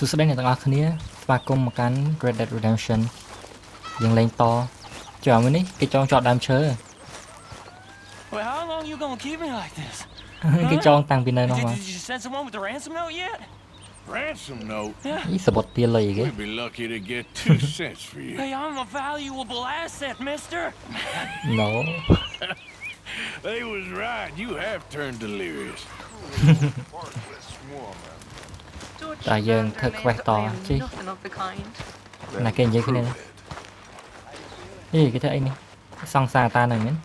សួស្តីអ្នកទាំងអស់គ្នាស្វាគមន៍មកកាន់ Red Dead Redemption យើងលេងតចាំមើលនេះគេចងជាប់ដើមឈើ Well, how long you gonna keep me like this? គេចងតាំងពីនៅនោះមក Did you send someone with the ransom note yet? Ransom note? នេះសបុតទាលុយគេ We'd be lucky to get 2 cents for you. Hey, I'm a valuable asset, mister. No They was right. You have turned delirious. តែយើងធ្វើ quest តជិះណាគេនិយាយគ្នាអីគេធ្វើអីនេះសង្សារតានឹងមែន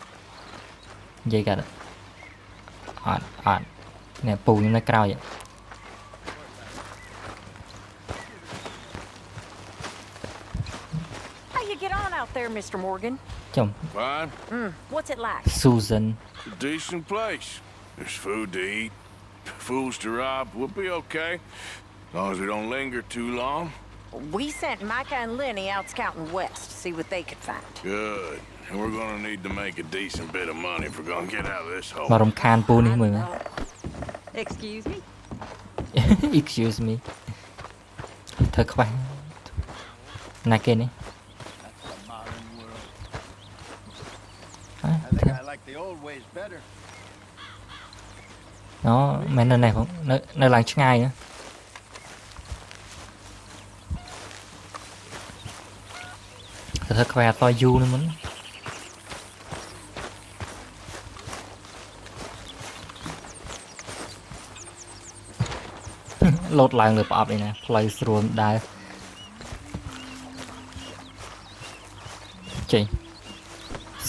និយាយកាត់អត់នេះពូខ្ញុំនៅក្រោយ How you get on out there, Mr. Morgan? ចំ Fine. What's it like? Susan A decent place. There's food to eat. Fools to rob. We'll be okay. As long as we don't linger too long. We sent Micah and Lenny out scouting west to see what they could find. Good. And we're gonna need to make a decent bit of money if we're gonna get out of this ម hole. ករំខានពូនេះមួយមែន Excuse me? Excuse me ធ្វើខ្វះណាគេនេះ I think I like the old ways better. អូមែននៅនេះផងនៅឡើងឆ្ងាយណាធ្វើខ្វះអត់យូរនេះមុនលោតឡើងលើប្រអប់នេះណាផ្លូវស្រួលដែរចេញ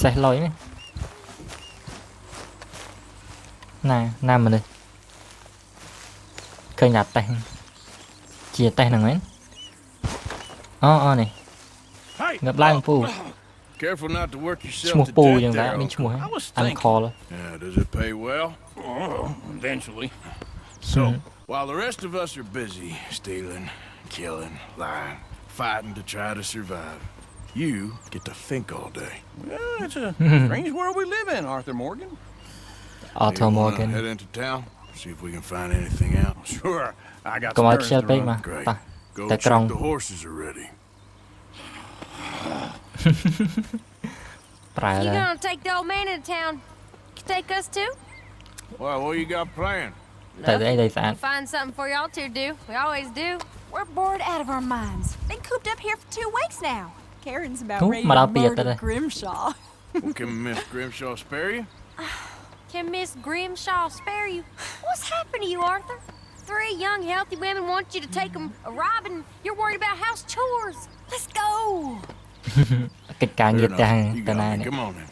សេះលុយណាមនុស្សឃើញតែតេះជាតេះហ្នឹងមែនអូនេះ Hey! ងាប់ឡើងពូ Careful not to work ឈ្មោះ yourself ពូ to យ៉ាង death ដែរ there. មានឈ្មោះ I was អាន thinking. ខល Yeah, does it pay well? Oh, eventually. So, while the rest of us are busy stealing, killing, lying, fighting to try to survive, you get to think all day. Well, it's a strange world we live in, Arthur Morgan. Arthur You wanna Morgan Head into town, see if we can find anything out. Sure, I got កុំ some ឲ្យ errands ខ្ជិល to ពេក run. មក Great. តោះ Goតែ check ក្រុង the horses are ready. ប្រែ You ដែរ gonna take the old man into town? Take us too? Well, what you got planned? តែអីស្អាត Find something for y'all to do. We always do. We're bored out of our minds. Been cooped up here for 2 weeks now. Karen's about Ooh, ready mà to đâu bịa murder tới đây. Grimshaw. Well, can Miss Grimshaw spare you? Can Miss Grimshaw spare you? What's happened to you, Arthur? 3 young, healthy women want you to take them a robbing. You're worried about house chores. Let's go. កិច្ចការងារ Fair ទាំង enough. You តា got ណា me. នេះ Come on then.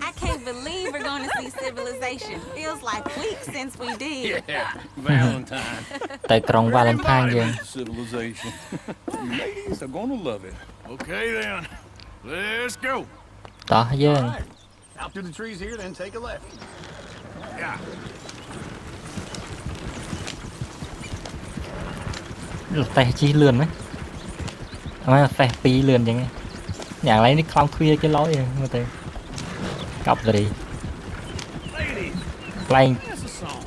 I can't believe we're going to see civilization. Feels like weeks since we did. Yeah, Valentine. ទៅក្រុង Valentine យើង Civilization. You ladies are gonna love it. Okay then. Let's go. តោះយើង Right. Out through the trees here, then take a left. Yeah. លតេះជីលឿនណាអើតេះ2លឿនចឹងយ៉ាងឡើយនេះខ្លោងទ្វារគេឡយមើលទៅកប់សេរី Ladies, កន្លែង that's a song.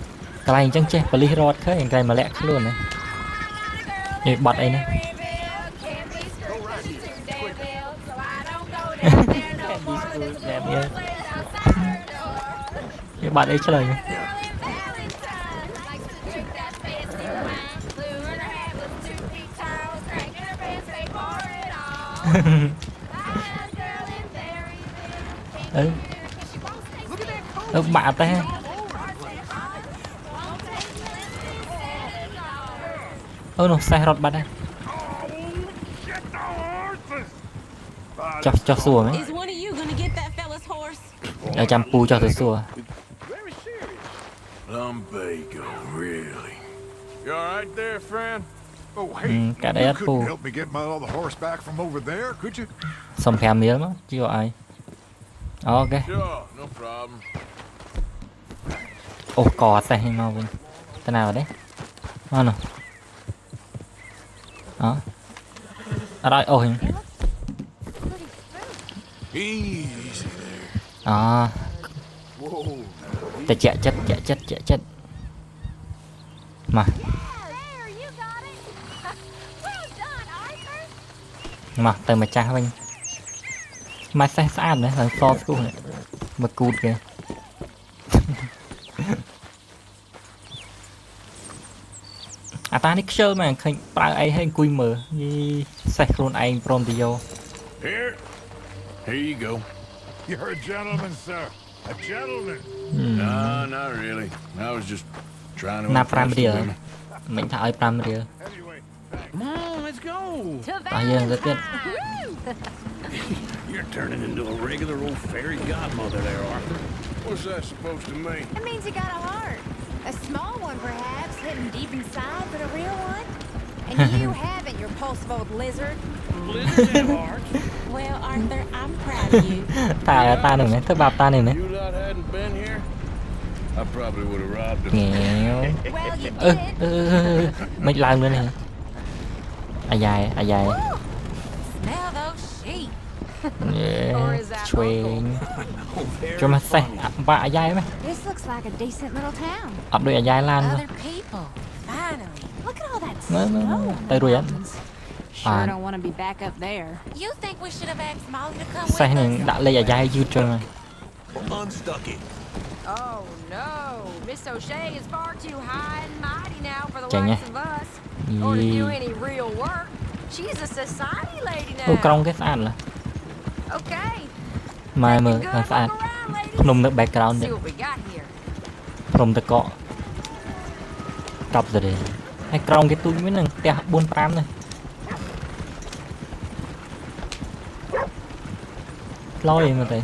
កន្លែងចឹងចេះប៉ូលីសរត់ឃើញតែម្លាក់ខ្លួនណានេះបាត់អីនេះ នេះបាត់អីឆ្លើយ បាក់តែអូនោះសេះរត់បាត់ហើយចុះសួរមែន Is one of you going to get that fella's horse? ចាំពូចុះទៅសួរ Very serious. Lumbago, really? You all right there, friend? Oh, hey, cả you đấy couldn't Pooh. help me get my other horse back from over there, could you? សុំ5នាលមកជីវអីអូខេ Sure, no problem. អូកអត់សេះនេះមកវិញទៅណាទេអូនោះអូអត់ឲ្យអូវិញ Easy there. អូ Whoa. តែជាក់ចិត្តមក There you go. mà từ mà cha mình mà xe xa nữa là so xuống này mà cụt kìa à ta nick chơi mà khinh bao ấy hay cùi mở đi xe luôn anh prom đi vô Here you go. You're a gentleman, sir. A gentleman. No, not really. I was just trying to na impress pram the rìa women. mình thả pram rìa Anyway, thanks. Come on, let's go. à dương rất tiếc You're turning into a regular old fairy godmother there, Arthur. What's that supposed to mean? It means you got a heart. A small one, perhaps, hidden deep inside, but a real one. And you haven't, you repulsive old lizard. Blizzards have hearts. Well, Arthur, I'm proud of you. ta này mấy thứ bạp ta này mấy You lot hadn't been here, I probably would have robbed him. nghèo Well, you did. mấy lần nữa này à dài Smell those sheep. chuyện cho mà xe và à dài mấy This looks like a decent little town. ập đôi à dài lan Other people. Finally. Look at all that Nó- snow. nó- in the tay đuôi á. mountains. À. Sure don't want to be back up there. You think we should have asked Molly to come xe with này us? đã lấy à dài dư trơn rồi Unstuck it. Oh no, Miss O'Shea is far too high and mighty now for the Chạy likes nha. of us. Or to Gì? do any real work. She's a society lady ô now. trong cái sàn là Okay. mai mờ Good là look sàn around, ladies. nôm nước background See đấy what we got here. nôm tơ cọ cặp rồi đấy hay trong cái túi mới nè tè buôn pram này lôi mà thấy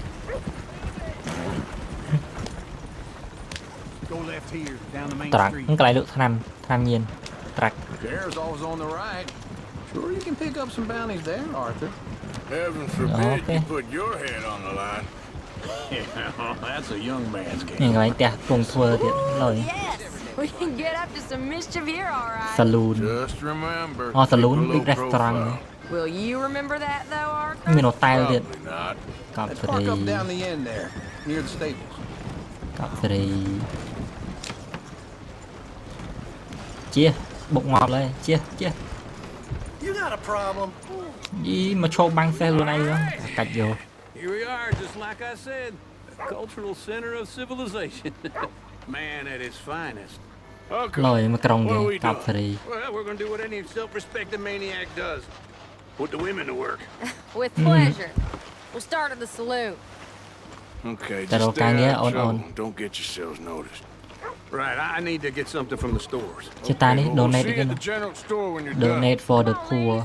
Go left here, down the main trặc street. cái lại được tham nhiên trặc There's always on the right. Sure, you can pick up some bounties there, Arthur. Heaven forbid Okay. you put your head on the line. Yeah, that's a young man's game. nhìn cái tè tuồng thua thì lôi Yes, we can get up to some mischief here, all right. saloon Just remember, oh keep a saloon low big restaurant profile. Will you remember that though, Arthur? mình nó tay thì Probably not. cặp Let's park rồi up down the end there, near the stables. cặp rồi chia bụng ngọt lên chia You got a problem? gì mà cho băng xe luôn này đó cạch vô Here we are, just like I said. A cultural center of civilization. Man at its finest. Okay. lôi mà trong What are cái we cặp doing? rồi Well, we're gonna do what any self-respecting maniac does. Put the women to work. With pleasure. We'll start at the saloon. Okay, That'll just stay kinda out of on- trouble. on. Don't get yourselves noticed. Right, I need to get something from the stores. chứ ta đi Well, we'll donate see you cái at nó the general store when you're done. donate for the poor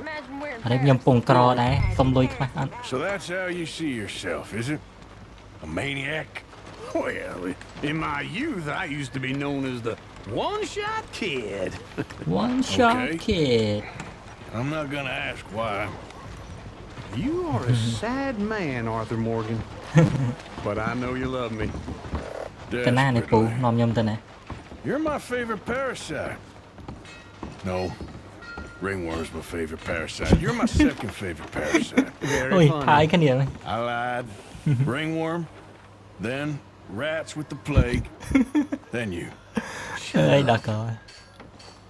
Imagine we're in ở đây Paris. nhầm pùng cro đấy xong lôi các bạn So that's how you see yourself, is it? A maniac? Well, in my youth, I used to be known as the one-shot kid. one shot Okay. kid I'm not gonna ask why. You are a sad man, Arthur Morgan. But I know you love me. cái này này pù Desperately. nom nhầm tên này You're my favorite parasite. No. Ringworm's my favorite parasite. You're my second favorite parasite. Very ôi funny. hai cái niệm này I lied. Ringworm, then rats with the plague, then you. ơi đã có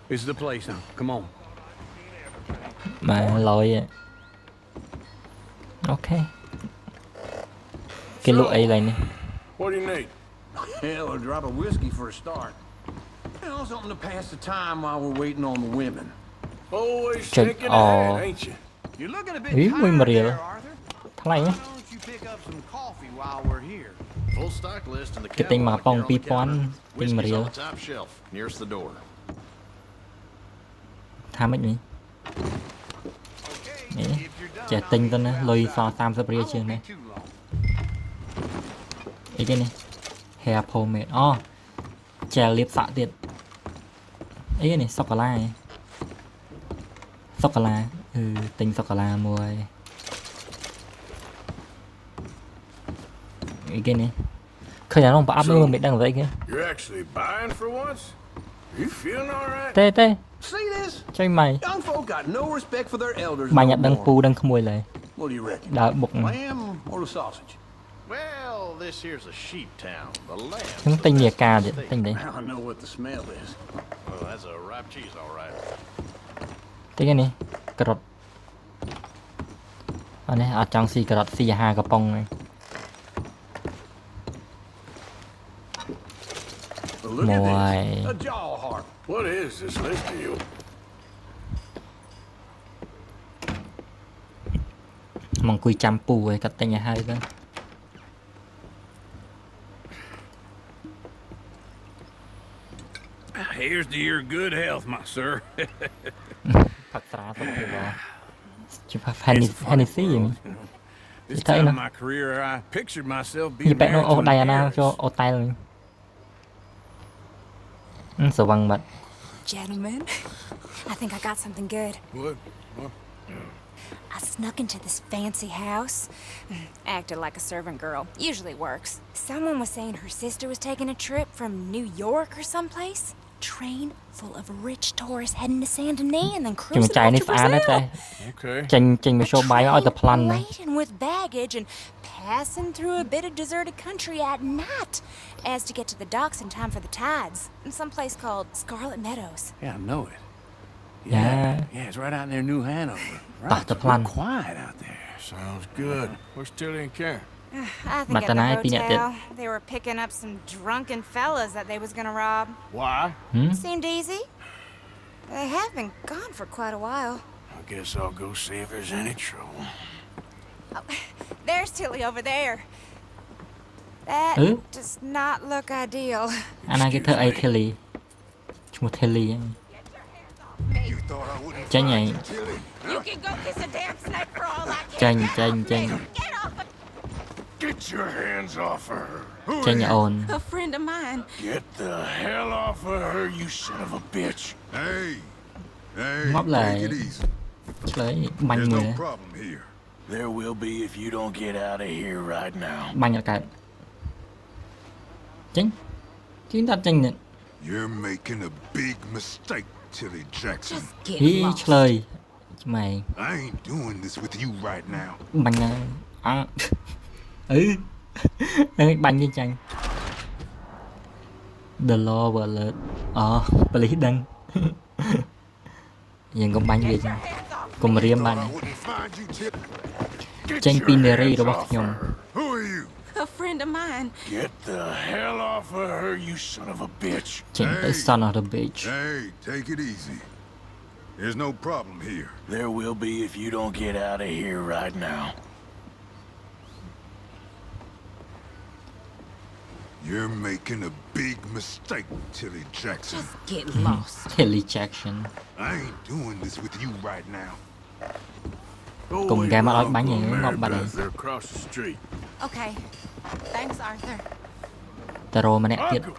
This is the place now. Come on. mà lôi à. Ok cái lụa ấy này nè What do you need? Hell, a drop of whiskey for a start. You know, something to pass the time while we're waiting on the women. Always Check thinking all. ahead, ain't you? You're looking a bit Ý, tired mùi mà rìa. there, Arthur. thằng này Why nhá don't you pick up some coffee while we're here? Full stock list in the cái tên mà catalog phong here on pi the pon counter. tên mà Whiskey's riêng on the top shelf, nearest the door. tham mấy nhỉ Okay, Nè, if you're done, trẻ I'll tinh meet tên you này lôi outside. so tam sắp I ria won't chưa be này too long. ý cái này hair pomade chè liếp xạ tiệt ý cái này sô cô la tinh sô cô la mua ý cái này khơi nào nó áp luôn mình đang vậy kia You're actually buying for once? You feeling all right? tê See this? cho mày Young folk got no respect for their elders mày no nhặt đang more. pu đang khmui lại What do you reckon? đã bục Lamb or the sausage? Well, this here's a sheep town. The lamb. chúng tinh nhẹ ca điện tinh đấy I don't know what the smell is. Well, that's a ripe cheese, all right. thế cái này cà rốt อันนี้อาจจัง4 การัต 4 5 กระป๋องเลย Look at Boy. this. A jaw harp. What is this list of you? មកអង្គុយចាំពូឯងគាត់តែញឲ្យហើយទៅ Here's to your good health, my sir. ផឹកស្រាសុខភាពល្អជិះផឹក Hennessy ហ្មង This Thấy time nó. in my career, I pictured myself នេះ being បែកនោះ married អូ to ដៃ an អាណា heiress. ចូលអូតែលស្វឹងបាត់ Gentlemen, I think I got something good. What? I snuck into this fancy house. Acted like a servant girl. Usually works. Someone was saying her sister was taking a trip from New York or someplace. Train full of rich tourists heading to Saint Denis and then ជិះមក cruising ចាយ off នេះ to ស្អាតណាស់តែ Brazil. Okay. ចេញមកចូលបាយមកឲ្យតែប្លន់ណា Laden with baggage and passing through a bit of deserted country at night as to get to the docks in time for the tides in some place called Scarlet Meadows. Yeah, I know it. Yeah. Yeah, it's right out near New Hanover. Tah, Right, the it's plan. real quiet out there. Sounds good. Where's Tilly and Karen? I think But at then the I think that hotel, they were picking up some drunken fellas that they was gonna rob. Why? Seemed easy. They have been gone for quite a while. I guess I'll go see if there's any trouble. There's Tilly over there. That Ừ. does not look ideal. អាណាគេធ្វើអី Tilly ឈ្មោះ Tilly ហ្នឹង You thought I wouldn't ចេញហើយ Tilly? You can go kiss a damn snake for all I care. ចេញ Get off of Get your hands off her. Who ចេញ are you? អូន a friend of mine. Get the hell off of her, you son of a bitch. Hey. Hey, Ngóp lại. take it easy. ឆ្លើយបាញ់ There's មួយ no problem here. There will be if you don't get out of here right now. បាញ់អត់កើតចេញជិះដល់ចេញនេះ You're making a big mistake, Tilly Jackson. Just get ហី lost. ឆ្លើយឆ្មៃ I ain't doing this with you right now. បាញ់ណាអើអឺបាញ់វិញចាញ់ The law will alert អូប៉ូលីសដឹង យើងកុំបាញ់វាចឹងកុំរៀមបាញ់ I wouldn't find you, Tilly. Get ចេញ your ពីនារី hands របស់ off ខ្ញុំ her. Who are you? A friend of mine. Get the hell off of her, you son of a bitch. ចេញទៅ son of the bitch Hey, take it easy. There's no problem here. There will be if you don't get out of here right now. You're making a big mistake, Tilly Jackson. Just get lost. Tilly Jackson I ain't doing this with you right now. Go Cùng away gà mà with nói bánh Uncle này, and ngọt Mary bà Beth. này. They're across the street. Okay. Thanks, Arthur. តារោម្នាក់ទៀត Uncle,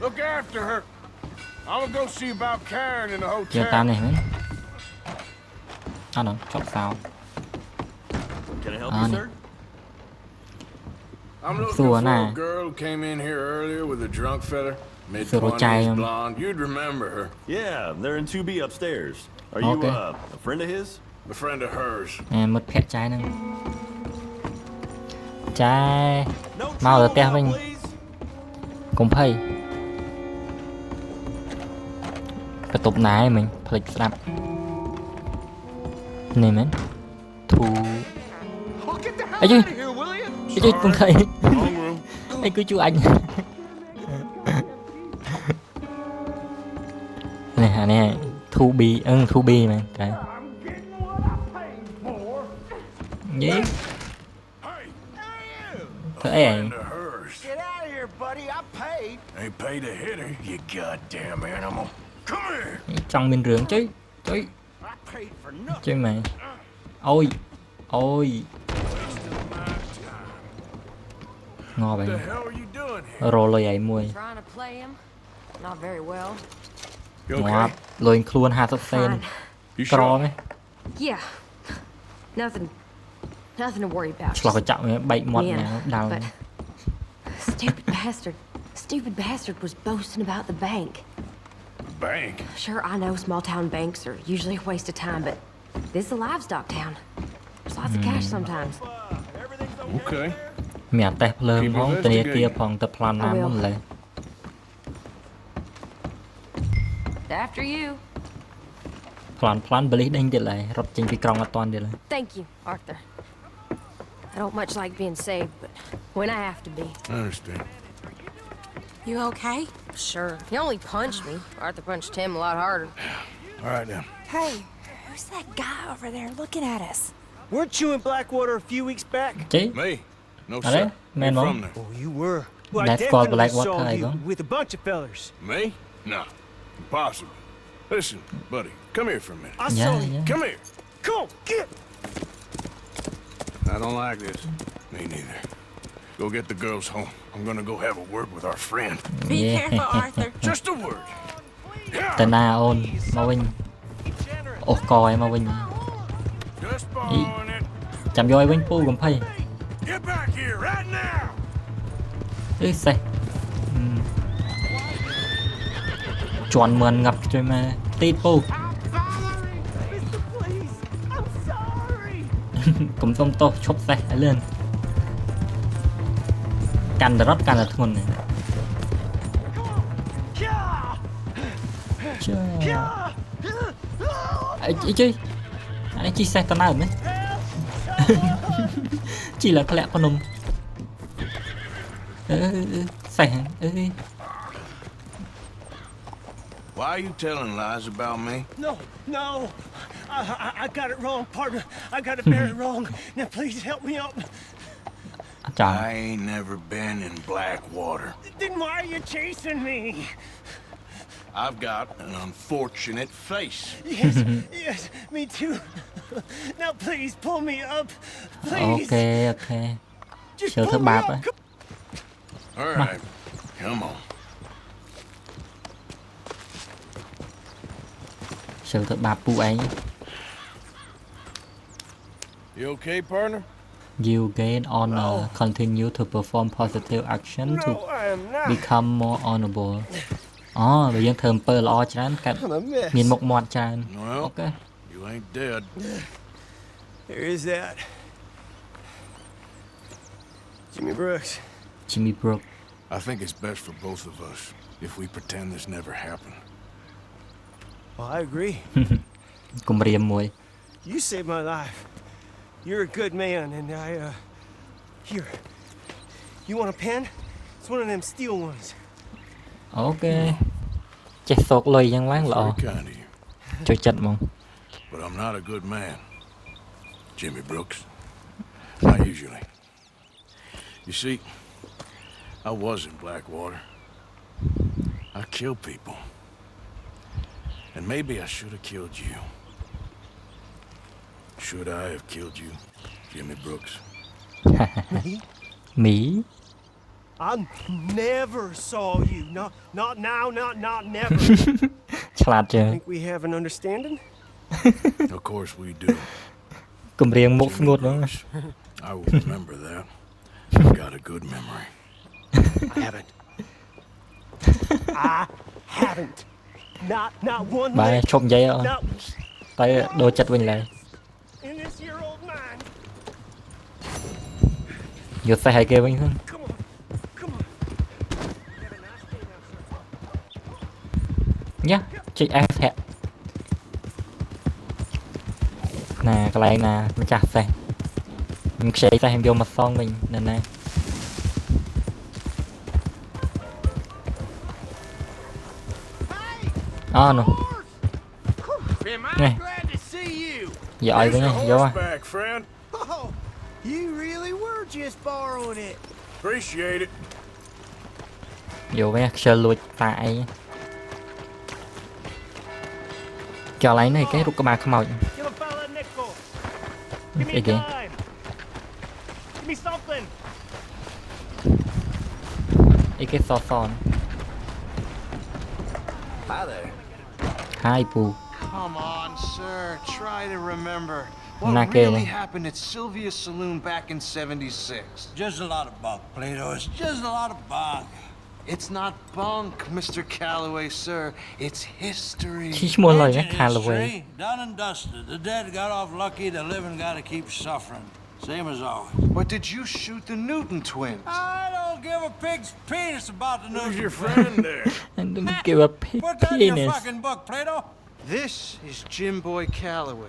look after her. I'm gonna go see about Karen in the យកតាម hotel. នេះមែនអត់ចប់សោ Can I help Ah, you, nè. sir? I'm looking Xua for nè. a girl who came in here earlier with a drunk fella. Xua đồ trai Mid-20s, không? blonde. You'd remember her. Yeah, they're in 2B upstairs. Are you Okay. a friend of his? A friend of hers. មិត្តភក្តិចាយហ្នឹងចាយ No Mau trouble rồi, teo now, mình. please. កុំភ័យបន្ទប់ណាឯងមិញផ្លេចស្ដាប់នេះមែនធូ Oh, get the hell Ê, chứ. out of here, will you? អីជួយពងថៃ Wrong room. អីគឺជួយអញនេះអានេះ 2B 2B មែនត្រូវយេ Hey, ធ្វើអីឯង friend of hers. Get out of here, buddy. I paid. Ain't paid to hit her, you goddamn animal. Come here. ចង់មានរឿងជួយ I paid for nothing. ជួយមែនអូយអូយងប់ឯ What ង the hell are you doing here? រលុយឯងមួយ Trying to play him? Not very well. You ងាប់លុយខ្លួន50សេន You ក្រ sure? នេះ Yeah. Nothing to worry about. ឆ្លោះកញ្ចក់វាបែកមាត់ Man, ណាដល់ but stupid bastard was boasting about the bank. Bank. Sure, I know small town banks are usually a waste of time, but this is a livestock town. There's lots of cash sometimes. Okay. មានអតេះភ្លើងផងធនាគារផងទៅប្លន់ណាមុនលើ After you. plan beli đinhទៀតឡើយរត់ចេញពីក្រុងអត់តាន់ទៀតឡើយ Thank you, Arthur. I don't much like being saved, but when I have to be. I understand. You okay? Sure. He only punched me. Arthur punched him a lot harder. All right, then. Hey, who's that guy over there looking at us? Weren't you in Blackwater a few weeks back? ជី Me? No, Are sir. they? Man, Ain't Mom. from there. Oh, you were. Well, I That's called definitely Blackwater, saw I you go. with a bunch of fellers. Me? No. Impossible. Listen, buddy, come here for a minute. I Yeah, saw you. yeah. Come here. Come on, get. I don't like this. Me neither. Go get the girls home. I'm gonna go have a word with our friend. Be Yeah. careful, Arthur. Just a word. តាណាអូនមកវិញអូសកឲ្យមកវិញ Just borrowing it. ចាំយកឲ្យវិញពូកំភៃ Get back here right now. អឺសេះជន់មឿនងាប់ជួយមកទីពូ Please, I'm sorry. កុំសុំទោសឈប់សេះឲ្យលឿនកាន់តែរត់កាន់តែធ្ងន់ចាអីជិះអានេះជីសេះតណើមែនជីឡើងធ្លាក់ភ្នំសេះអឺ Why are you telling lies about me? No. I got it wrong, partner. I got it very wrong. Now, please help me up. ចាំ I ain't never been in Blackwater. Then why are you chasing me? I've got an unfortunate face. Yes, me too. Now, please pull me up. អូ Please. ខេអូខេ Just ជឿធ្វើ pull me បាប up. ហ៎ All right, come on. ជឿធ្វើបាបពូឯង You okay, partner? You gain honor continue to perform positive action to No, I am not. become more honorable អូបើយើងធ្វើអំពើល្អច្រើនកាត់ I'm a mess. មានមុខមាត់ច្រើន Well, អូខេ you ain't dead. There is that. Jimmy Brooks. Jimmy Brook I think it's best for both of us if we pretend this never happened. Well, I agree. គម្រាមមួយ You saved my life. You're a good man, and here. You want a pen? It's one of them steel ones. អូខេចេះសោកលុយយ៉ាងឡើងល្អ Very kind of you. ជួយចិត្តហ្មង But I'm not a good man, Jimmy Brooks. Not usually. You see, I was in Blackwater. I killed people. And maybe I should have killed you. Should I have killed you, Jimmy Brooks? Me I never saw you. Not now, not never. ឆ្លាតជាង Think we have an understanding? Of course we do. គម្រាមមុខស្ងួតហ្មង I will remember that. I've got a good memory. I haven't. I haven't. Not one បាយ lick. ឈប់និយាយអត់ Not តែដូរចិត្តវិញឡើយ in this year old mind. យកសេះឲ្យគេវិញហ្នឹង Come on. Come on. យ៉ាចុច F ធាក់ណាកន្លែងណាម្ចាស់សេះខ្ញុំខ្ចីសេះខ្ញុំយកមកសងវិញនៅណា អូនោះ Am I Hey. glad to see you? យកឲ្យវិញហ៎យកហ៎ Back, friend. Oh, you really were just borrowing it. Appreciate it. យកវិញខ្ជិលលួចតាអីកន្លែងនេះគេរុកក្បាលខ្មោច Give a fella a nickel. Give me a Okay. dime. Give me something. អីគេសសន Hi there. ហើយពូ Come on, sir. Try to remember. What Not good. really happened at Sylvia's Saloon back in 76? Just a lot of bunk, Plato. It's just a lot of bunk. It's not bunk, Mr. Calloway, sir. It's history. ឈ្មោះលុយណា Ancient Calloway history, done and dusted. The dead got off lucky. The living got to keep suffering. Same as always. But did you shoot the Newton twins? I don't give a pig's penis about the Who's news. your friend there? and don't give a Put that in your penis fucking book, Plato. This is Jim Boy Calloway.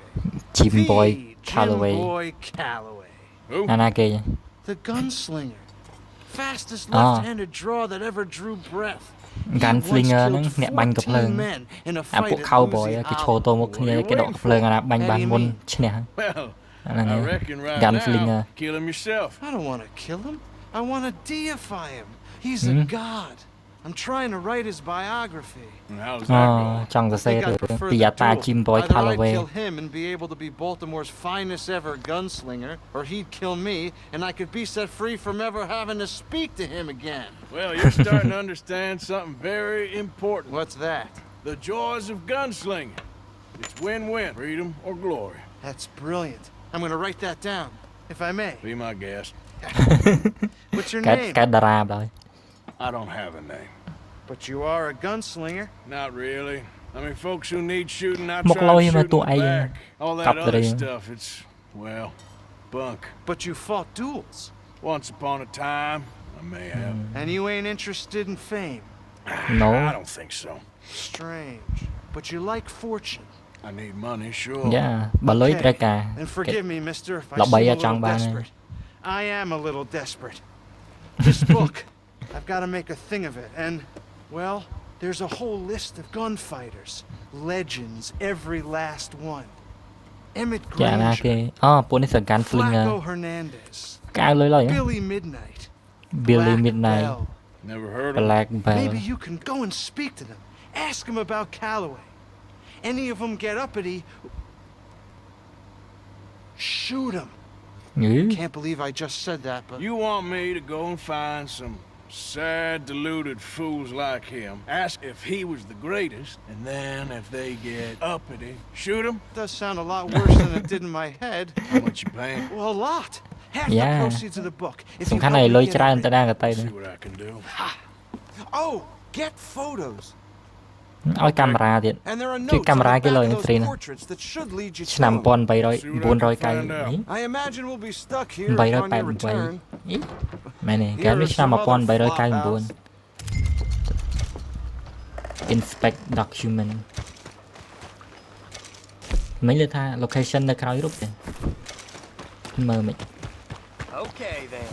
Jim Boy The Calloway Jim Boy Calloway. Who? អាណាគេ The gunslinger. Fastest Ah. left-handed draw that ever drew breath. He Gunslinger once ហ្នឹង killed អ្នកបាញ់កាភ្លើង 14 men in a អា fight ពួក at cowboy Boozy គេឈរ Hollow. ទៅមុខគ្នាគេដកកាភ្លើងអាណាបាញ់បានមុនឈ្នះ Well, អាហ្នឹង I reckon right Gunslinger now, kill him yourself. I don't want to kill him. I want to deify him. He's a god. I'm trying to write his biography. And how's អូ that going? ចង់សរសេរ Think I រឿង prefer ពី the អាតា duel. Jim Boy Either I'd Calloway kill him and be able to be Baltimore's finest ever gunslinger, or he'd kill me and I could be set free from ever having to speak to him again. Well, you're starting to understand something very important. What's that? The joys of gunslinging. It's win-win, freedom or glory. That's brilliant. I'm going to write that down, if I may. Be my guest. What's your កើត name? កើតតារាដល់ I don't have a name. But you are a gunslinger. Not really. I mean, folks who need shooting, I Một try lôi to mà shoot tụi in ấy the back. All that cặp other rồi. stuff, it's, well, bunk. But you fought duels. Once upon a time, I may have. And you ain't interested in fame. No. I don't think so. Strange. But you like fortune. I need money, sure. យ៉ាបើលុយត្រូវការ And forgive me, mister, if I ល្បី seem a អត់ចង់ little បាន desperate. I am a little desperate. This book, I've got to make a thing of it. And, well, there's a whole list of gunfighters. Legends, every last one. Emmett យ៉ាណាគេ Granger, អូពួកនេះសកាន Slinger Flacco Hernandez, កៅលុយលុយ Billy Midnight, Billy Black Midnight Bell. Never heard of him. Black Bell Maybe you can go and speak to them. Ask them about Calloway. Any of them get uppity, shoot them. យឺ Can't believe I just said that, but You want me to go and find some sad, deluded fools like him, ask if he was the greatest, and then if they get uppity, shoot him? does sound a lot worse than it did in my head. How much you paying? Well, a lot. Half Yeah. the proceeds of the book. If សំ you ខាន់ help ឲ្យ me លុយ get ច្រើន it ទៅដែរក៏ទៅ See ដែរ what I can do. Oh, get photos. ឲ្យកាមេរ៉ាទៀត And there are ជួយ notes កា on មេរ៉ា the គេលុយ back នឹង of ហ្វ្រី those ណា portraits that should lead you ឆ្នាំ to 1800 I imagine we'll be stuck here 900 upon your 888 return. មែនទេកាលនេះឆ្នាំ 1899 inspect document មិនលើថា location នៅក្រោយរូបទេមើលមិន Okay then.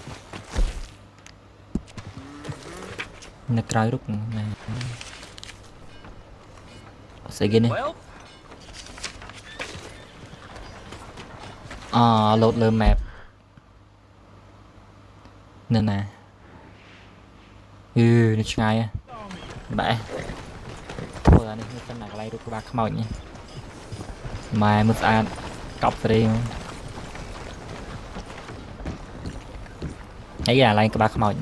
នៅក្រោយរូបណាស្អីគេនេះ Well, load លើ map នៅណានេះឆ្ងាយបែធ្វើអានេះសិនណាកន្លែងរូបក្បាលខ្មោចនេះម៉ែមើលស្អាតកប់ស្រីអីកន្លែងក្បាលខ្មោច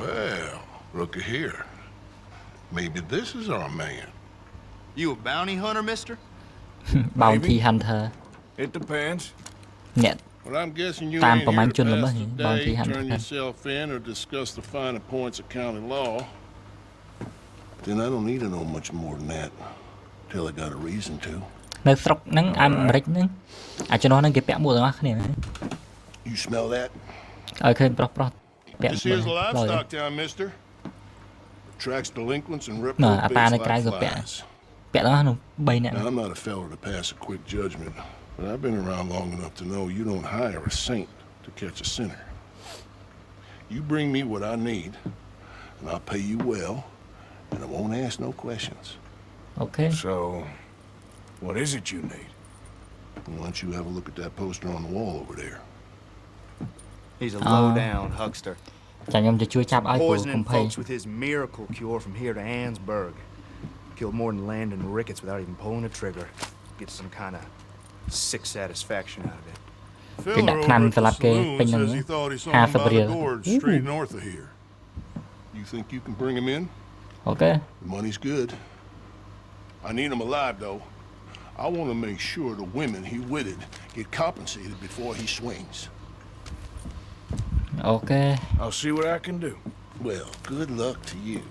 Well, looky here. Maybe this is our man. You a bounty hunter, mister? Bounty Hunter It depends. អ្នក Well, I'm guessing you Tam ain't pa man here to chun pass naman the eh, bounty day, hunter. turn yourself in, or discuss the finer points of county law. Then I don't need to know much more than that. Till I got a reason to. នៅស្រុកហ្នឹងអាមេរិកហ្នឹងអាចនោះហ្នឹងគេពាក់មួកទាំងអស់គ្នា You smell that? ឲ្យឃើញប្រុសប្រុសពាក់ This here's a livestock town, mister. Attracts delinquents and Nah, reprobates apaan like krijgen we flies. ពាក់ទាំងអស់នោះ3នាក់ Now, I'm not a fella to pass a quick judgment, but I've been around long enough to know you don't hire a saint to catch a sinner. You bring me what I need, and I'll pay you well, and I won't ask no questions. Okay. So, what is it you need? Why don't you have a look at that poster on the wall over there? He's a low-down huckster. ចាំខ្ញុំទៅជួយចាប់ឲ្យពូ Poisoning កំភៃ folks with his miracle cure from here to Annesburg. Killed more than Landon Ricketts without even pulling a trigger. Get some kind of sick satisfaction out of it. Fella đặt over nằm at the salad kê, saloon bên says này he nữa. thought he saw Half him a by the brill. gorge straight north of here. You think you can bring him in? Okay. The money's good. I need him alive, though. I want to make sure the women he witted get compensated before he swings. Okay. I'll see what I can do. Well, good luck to you.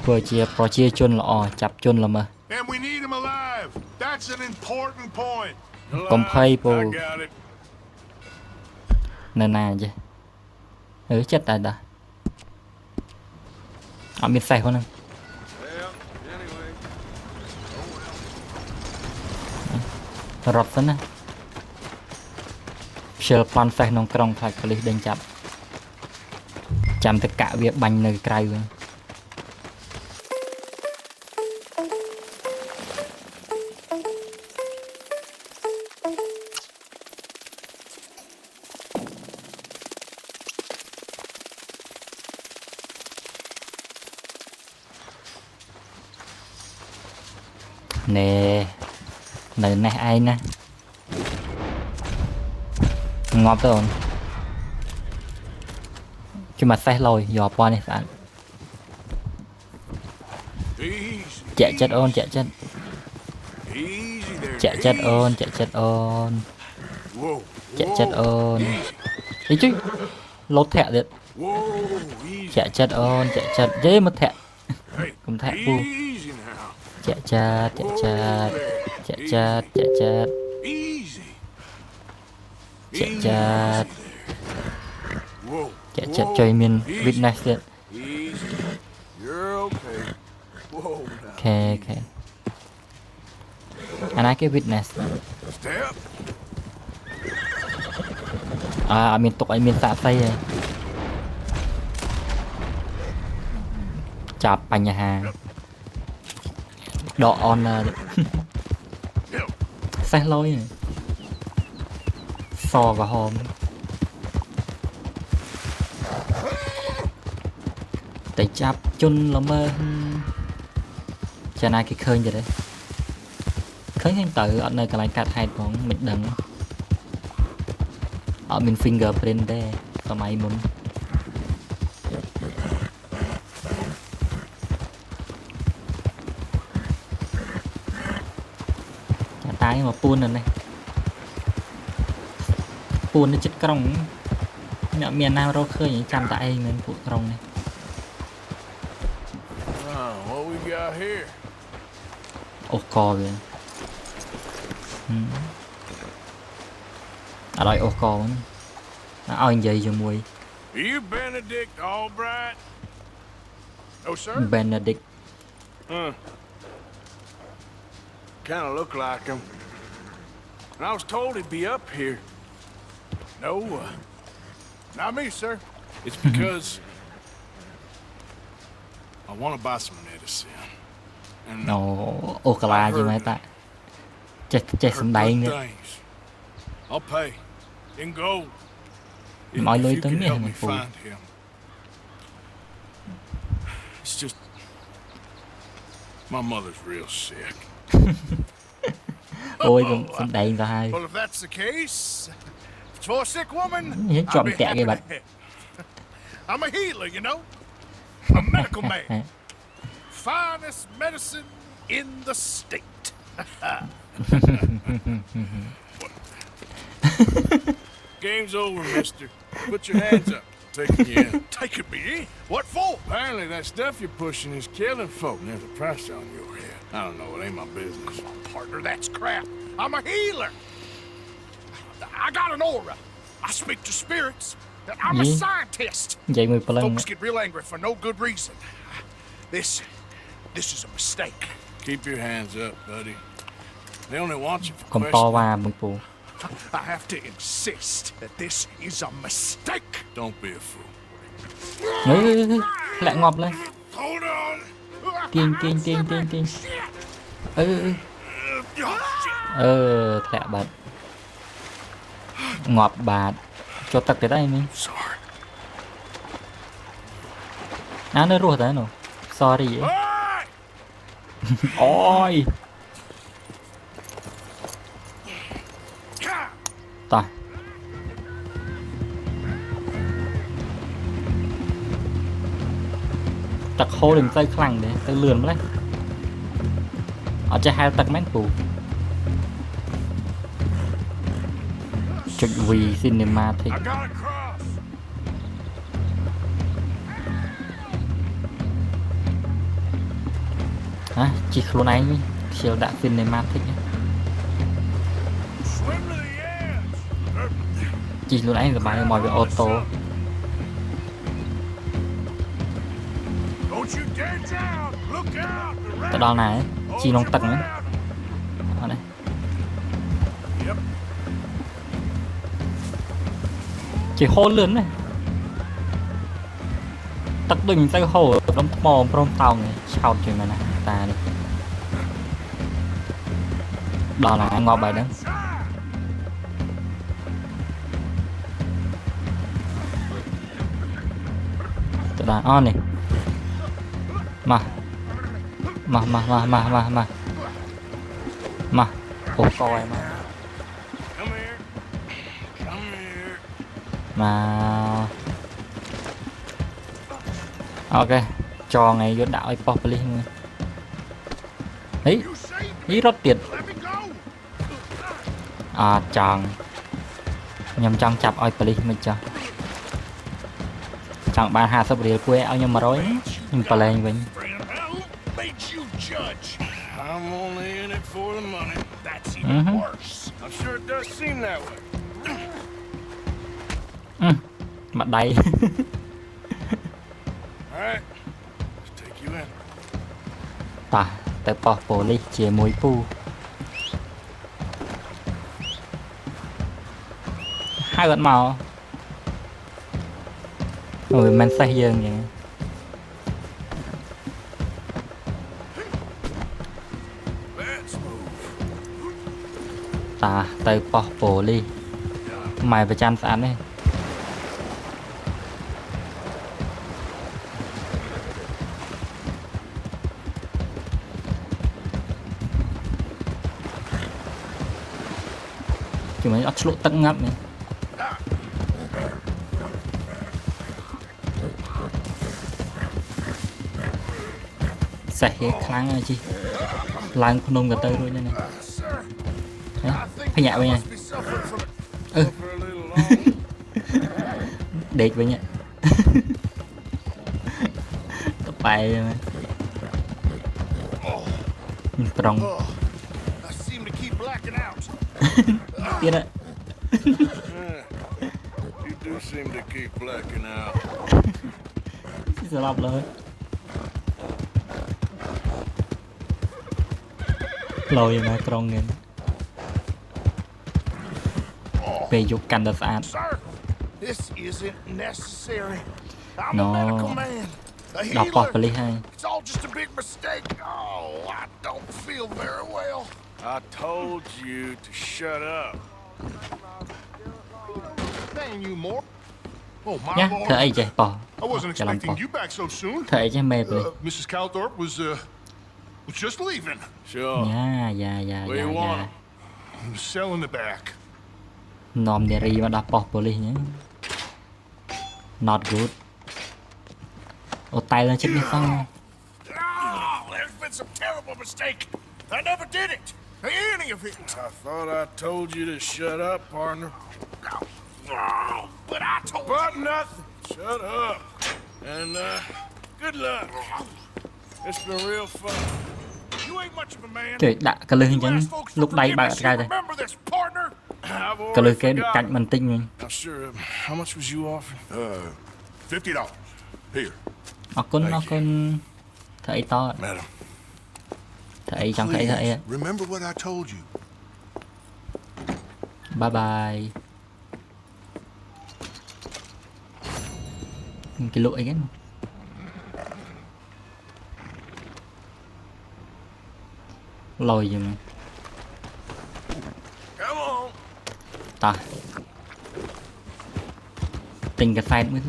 ធ្វើជាប្រជាជនល្អចាប់ជនល្មើស And we need him alive. That's an important point. កំភៃពូ I got it. នៅណាចេះចិត្តតែតាអត់មានសេះហ្នឹង Well, រត់សិនណាខ្ជិលប្លន់សេះក្នុងក្រុងខ្លាចប៉ូលីសដេញចាប់ចាំតែកាក់វាបាញ់នៅក្រៅវិញណែនៅនេះឯងណាងាប់ទៅអូនជួយមកសេះលយយកពណ៌នេះស្អាតចាក់ចិត្តអូនចាក់ចិត្តចាក់ចិត្តអូនចាក់ចិត្តអូនចាក់ចិត្តអូនអីជួយលោតធាក់ទៀតចាក់ចិត្តអូនចាក់ចិត្តយេមកធាក់កុំធាក់ពូចាក់ចិត្តចាក់ចិត្តចាក់ចិត្តចាក់ចិត្តចាក់ចិត្តចាក់ចិត្តជួយមាន witness ទៀតអូខេអូខេអាណាគេ witness អត់មានទុកឲ្យមានសាកសីទេចាប់បញ្ហាដកអនសេះលយសក្រហមតែចាប់ជន់ល្មើចាណាគេឃើញទៀតទេឃើញទៅអត់នៅកន្លែងកាត់ហេតុផងមិនដឹងអត់មាន fingerprint ទេសម័យមុនតាយមកពួននៅនេះពួននៅចិត្តក្រុងអ្នកមានណារកឃើញចាំតែឯងមែនពួកក្រុងនេះអូកវាអត់ឲ្យអូកហ្នឹងឲ្យនិយាយជាមួយ You Benedict Albright? Oh sir? Benedict Kind of look like him. And I was told he'd be up here. No, not me, sir. It's because I want to buy some medicine. And no, ô cà la chứ mấy ta. Chết sầm đầy nữa. I'll pay in gold. Mọi người tới help miệng me find him. It's just my mother's real sick. Ôi sầm đầy ra hai. Well, if that's the case, for a sick woman, I'll be happy to help. I'm a healer, you know. A medical man. Finest medicine in the state. Game's over, mister. Put your hands up. Taking you in. Taking me in? What for? Apparently that stuff you're pushing is killing folk. There's a price on your head. I don't know. It ain't my business. Oh, partner, that's crap. I'm a healer. I got an aura. I speak to spirits. I'm a scientist. Folks get real angry for no good reason. This is a mistake. Keep your hands up, buddy. They only want you for questioning. I have to insist that this is a mistake. Don't be a fool. Lại ngọp lên. Hold on. Tiên. Lẹ bật. Ngọp bạt. Cho tật tới đây mình. Nó ruột đấy nó. Sorry. Ôi. Ta. Tật hô đừng tay khăn để tay lườn đấy. Ở trên hai tật mét phù. Trực vì cinema thích. Hả? Chỉ luôn anh chiều đã cinema thích nhé. Chỉ luôn anh là bài mọi về ô tô. Tại đó này chỉ nông tầng nữa. Ở đây. chỉ hôn lớn này tắt đừng tay hổ đóng mò prom tàu này chào chuyện này nè ta đi đó là ngò bài đó tụi đàn on này mà ồ coi mà ok cho ngày vô đạo ấy pop đi ấy ý rất tiệt à chàng nhầm chăng chập oi poli mình cho chẳng bàn hà sắp rìa quê ao nhưng mà rối nhưng mà lên mình I'm only in it for the money. That's even worse. I'm sure it does seem that way. Mặt đầy. Alright, let's take you in. Ta, tới bỏ police chia mũi pu. Hai bạn màu. Ôi, mình say dương vậy. Ta tới bỏ police. Mày phải chăm sẵn đi. Chỉ mấy ớt lộ tận ngập này. Sạch hết kháng rồi chị. Làm con nông cả tơi rồi này. Phải nhẹ với nha. Đệt với nha. Tập bài rồi. Trông. Biết đấy. You do seem to keep blacking out. Giờ lọc rồi. Lôi mà trông nghe. Về dục cảnh đợt án. This isn't necessary. Nó đọc bọt vào lý hai. It's all just a big mistake. Oh, I don't feel very well. I told you to shut up. Nhá, thở ấy chứ, bỏ. I wasn't Chả làm expecting bỏ. you back so soon. Thở ấy chứ mệt rồi. Mrs. Calthorpe was just leaving. Sure. Dạ. Selling the back. Nòm để ri mà đọc bọt vào lý nhé. Not good. Ô tay lên chết đi xong. There's been some terrible mistake. I never did it. Any of it. I thought I told you to shut up, partner. But I told you. But nothing. Shut up. And good luck. It's been real fun. You ain't much of a man. Trời đã cả lưng chân lúc đây bạn trai đây. Cả lưng cái cạnh mình tinh mình. Sure. How much was you offering? $50. Here. Nó con thấy to. Madam. Thấy chẳng thấy thấy. Remember what I told you. Bye bye. Cái lụi cái. Lôi gì mà. Ta. Tình cái side mới.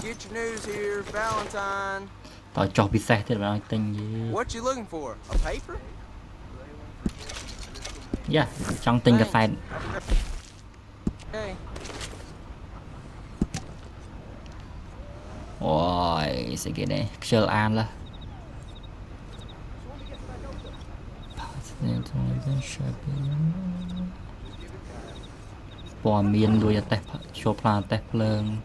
Get your news here, Valentine. Tao cho bị xe thế mà tình gì. What you looking for? A paper? Yeah, trong tình cái side. Hey. Ôi, sẽ cái này chờ an là. Bỏ miên đuôi tép cho plan tép lương.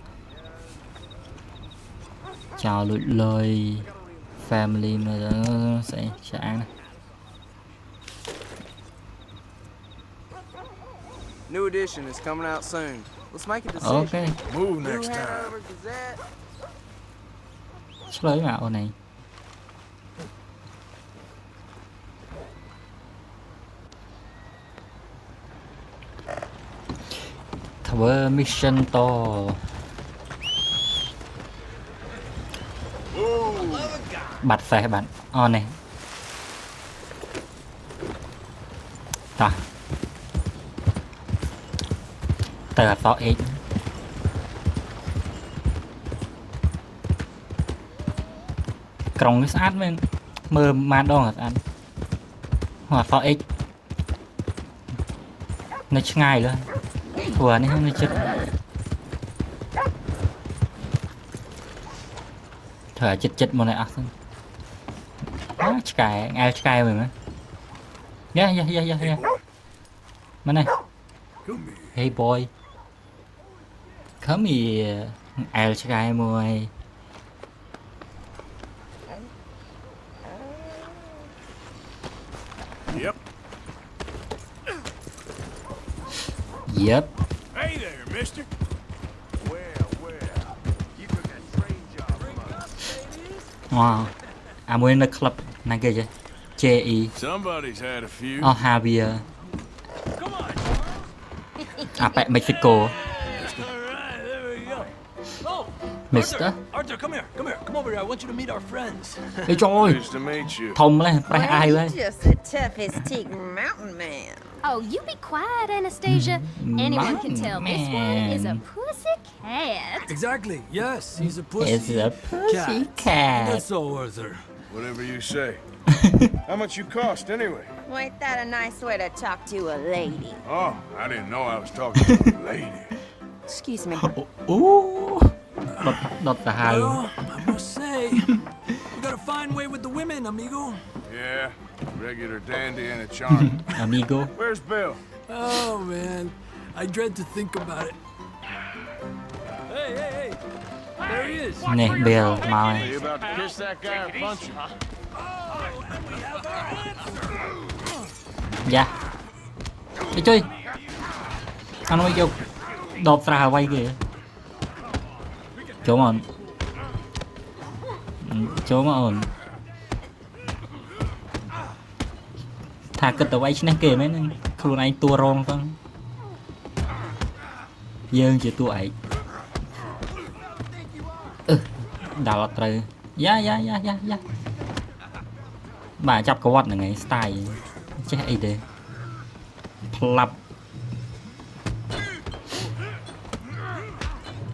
Chào lụi lời family mà sẽ ăn này. New edition is coming out soon. Let's make a decision. Okay. Move next time. Lấy mạo này. ធ្វើ mission តបាត់សេះបាទអូនេះតោះទៅអត់សអេកក្រុងនេះស្អាតមែនមើលម៉ានដងស្អាតអត់សអេកនៅឆ្ងាយលើព្រោះនេះនៅចិត្តធ្វើឲ្យចិត្តមកនេះអស់ហ្នឹងឆ្កែងែលឆ្កែមើលមើលយ៉ាមកនេះ Hey boy come here អែលឆ្កែមួយ Yep. Yep. Hey there, mister. You took that train job from us. Wow. អាមួយនៅក្លឹបណាគេចេះ JE Somebody's had a few. អស់ Javier អាប៉ែមិចស៊ីកូ Mister Arthur, come here. Come over here. I want you to meet our friends. អេចយ Nice to meet you. ធំលេះប្រេះអាយហើយ Just the toughest teak mountain man. Oh, you be quiet, Anastasia. Anyone can tell this one is a Man. pussy cat. Exactly. Yes, he's a pussy. It's a pussy cat. That's so, Arthur. Whatever you say. How much you cost anyway? Ain't that a nice way to talk to a lady? Oh, I didn't know I was talking to a lady. Excuse me. Ooh. Đột cả hai. Well, I must say, you got a fine way with the women, amigo. Yeah, regular dandy and a charm. Amigo. Where's Bill? Oh, man. I dread to think about it. Hey. There he is. Nè, Bill, mau Are này. you about to kiss that guy or punch him? Dạ. Đi chơi. Anh ơi kêu đột ra quay kìa. Chỗ mà ổn. Thà cực tàu quay trên kìa mấyខ្លួនanh tua rong phân. Dương chỉ tua ấy. Đào lọt trời. Dạ. Bà chọc có quạt là ngày style chết ấy đi plap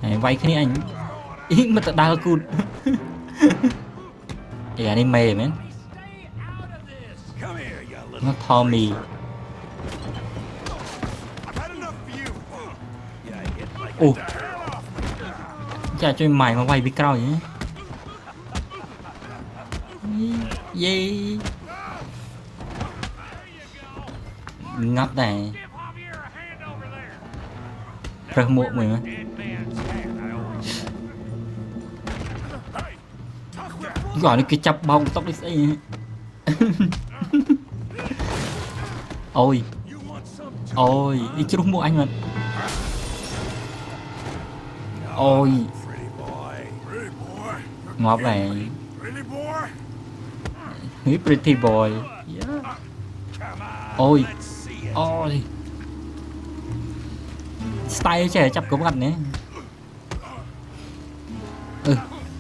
này vay cái này anh ý mà tự đau cụt thì anh mềm ấy nó Tommy ồ chả cho mày mà quay bị cao vậy gì ngắp này rất muộn mình á gọi nó cái chập bông tóc đi xí ôi đi chứ đúng mua anh mà ôi ngọt này pretty boy ôi style trẻ chập có mặt nè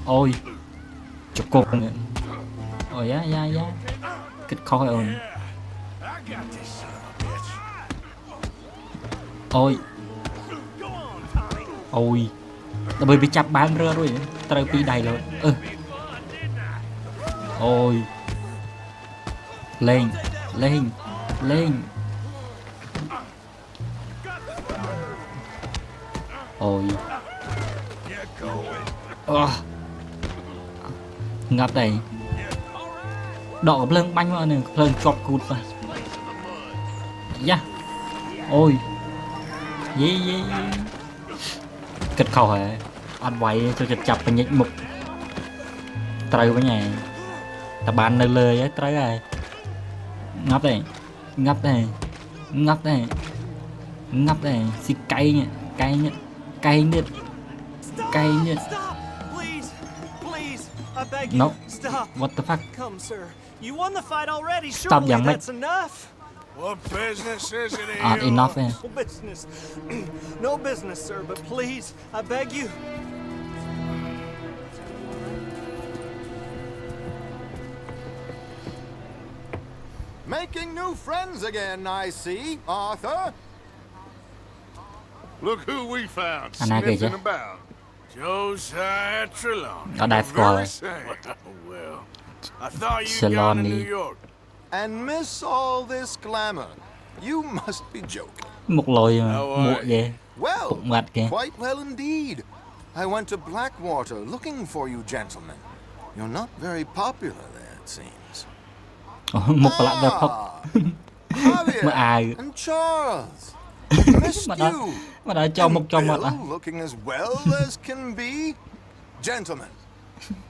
ôi chụp cột nữa ôi ya kịch khó ồn ôi bởi vì chập bán rơ rồi tao bị đầy rồi ôi lên ôi ngập đây đỏ lưng banh vào này lưng chọc cụt vào ôi dí kịch khẩu hả anh quay cho chặt chập và nhích mục trời với nhà ta bàn nơi lời ấy trời ơi ngắp đây xì cay nhỉ cay nhất no what the fuck Come, sir. You won the fight already. Stop, Surely young man. that's enough. What business is it in Aren't enough eh? No business. No business, sir, but please, I beg you. Making new friends again, I see, Arthur. Look who we found Anh ai kìa chứ? sniffing about. Josiah Trelawney. Ở đây The score. very same. Well, I thought you'd gone to New Trelawney. York. And miss all this glamour. You must be joking. Một lồi How muộn are ghê. Well, Bụng ngặt kìa. quite well indeed. I went to Blackwater looking for you gentlemen. You're not very popular there, it seems. Một lạ ra phốc. Mà ai? And Charles. Missed Mà đã you. mà đã cho một And à. Bill, looking as well as can be. Gentlemen,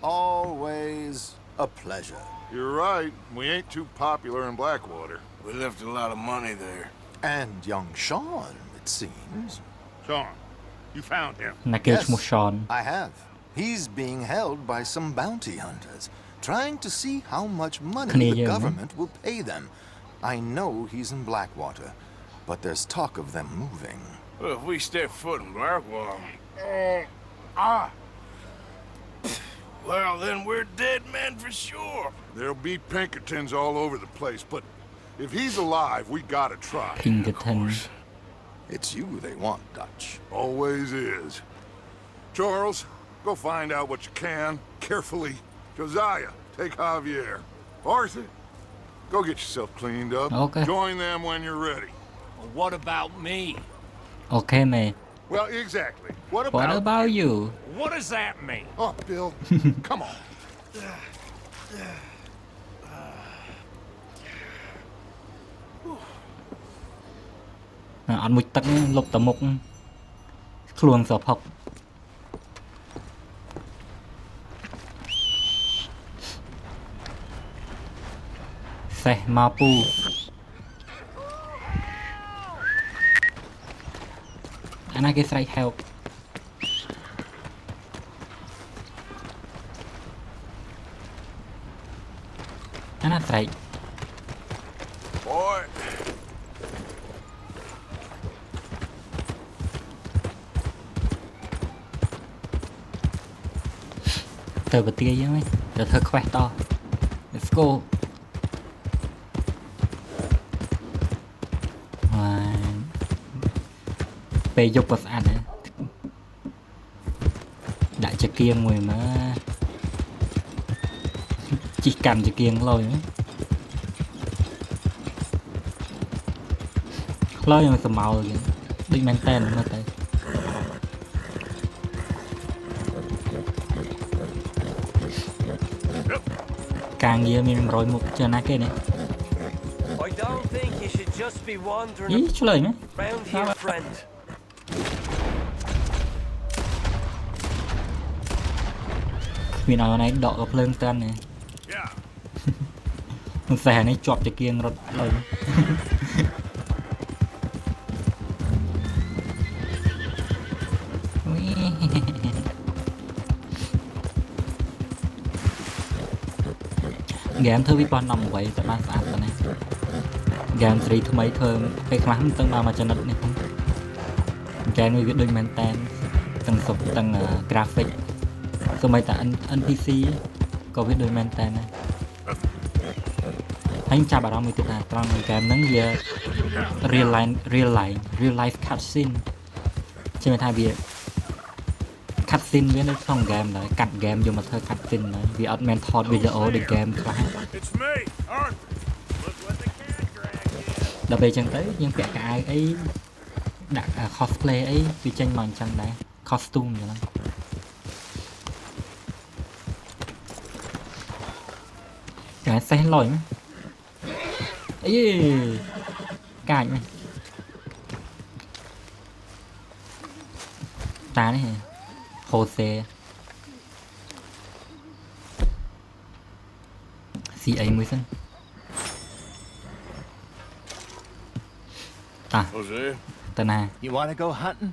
always a pleasure. You're right. We ain't too popular in Blackwater. We left a lot of money there. And young Sean, it seems. Sean, you found him. Là kêu Yes, một Sean. I have. He's being held by some bounty hunters, trying to see how much money the Canadian, government will pay them. I know he's in Blackwater, but there's talk of them moving. Well, if we step foot in Blackwater... Well, then we're dead men for sure. There'll be Pinkertons all over the place, but if he's alive, we gotta try. Pinkerton. It's you they want, Dutch. Always is. Charles, go find out what you can, carefully. Josiah, take Javier. Arthur, go get yourself cleaned up. Okay. Join them when you're ready. Well, what about me? Okay mate. Well, exactly. What What about you? What does that mean? Oh, Bill, come on. Ăn mùi tắc lục tầm mục. Luồng sọp học. Xe Mapu. Anh ai cái strike help. Anh ai strike. Boy. Từ bật tia với mấy. Từ thơ khoe to. Let's go. Bây dục vào ăn này. Đã cho kiêng người mà. Chỉ cầm cho kiêng lôi nữa. Lôi mà sầm màu rồi kìa. Định mang tên mà tay. Càng nhiều mình rồi một chân á kia này. I don't think you should just be wandering Ý chú lời mấy. around here, friend. Mình ở này đọ gặp lưng tên này. Mình xe này chọp cho kiêng rồi lời. Game thơ biết bao năm vậy tại ba sạc này. Game 3 thứ mấy thơ cái class tầng bao mà cho nó này không. Game này viết đôi men tên tầng sụp tầng graphic. Rồi mấy tại NPC có viết đôi men tên này. Anh chào bà đó mới tự là trong game nắng về real life cutscene. Chứ mà thay vì cutscene với nó trong game đấy, cắt game dùng mà thơ cutscene đấy, vì augmented video để game class. Đặc biệt chẳng tới nhưng vẽ cả ai ấy đặt cosplay ấy vì tranh màn chẳng đấy, costume vậy đó. Cái xe lòi mấy. Ấy cài mày. Ta này hồ xe CA mới sân. À, tên à. You want to go hunting?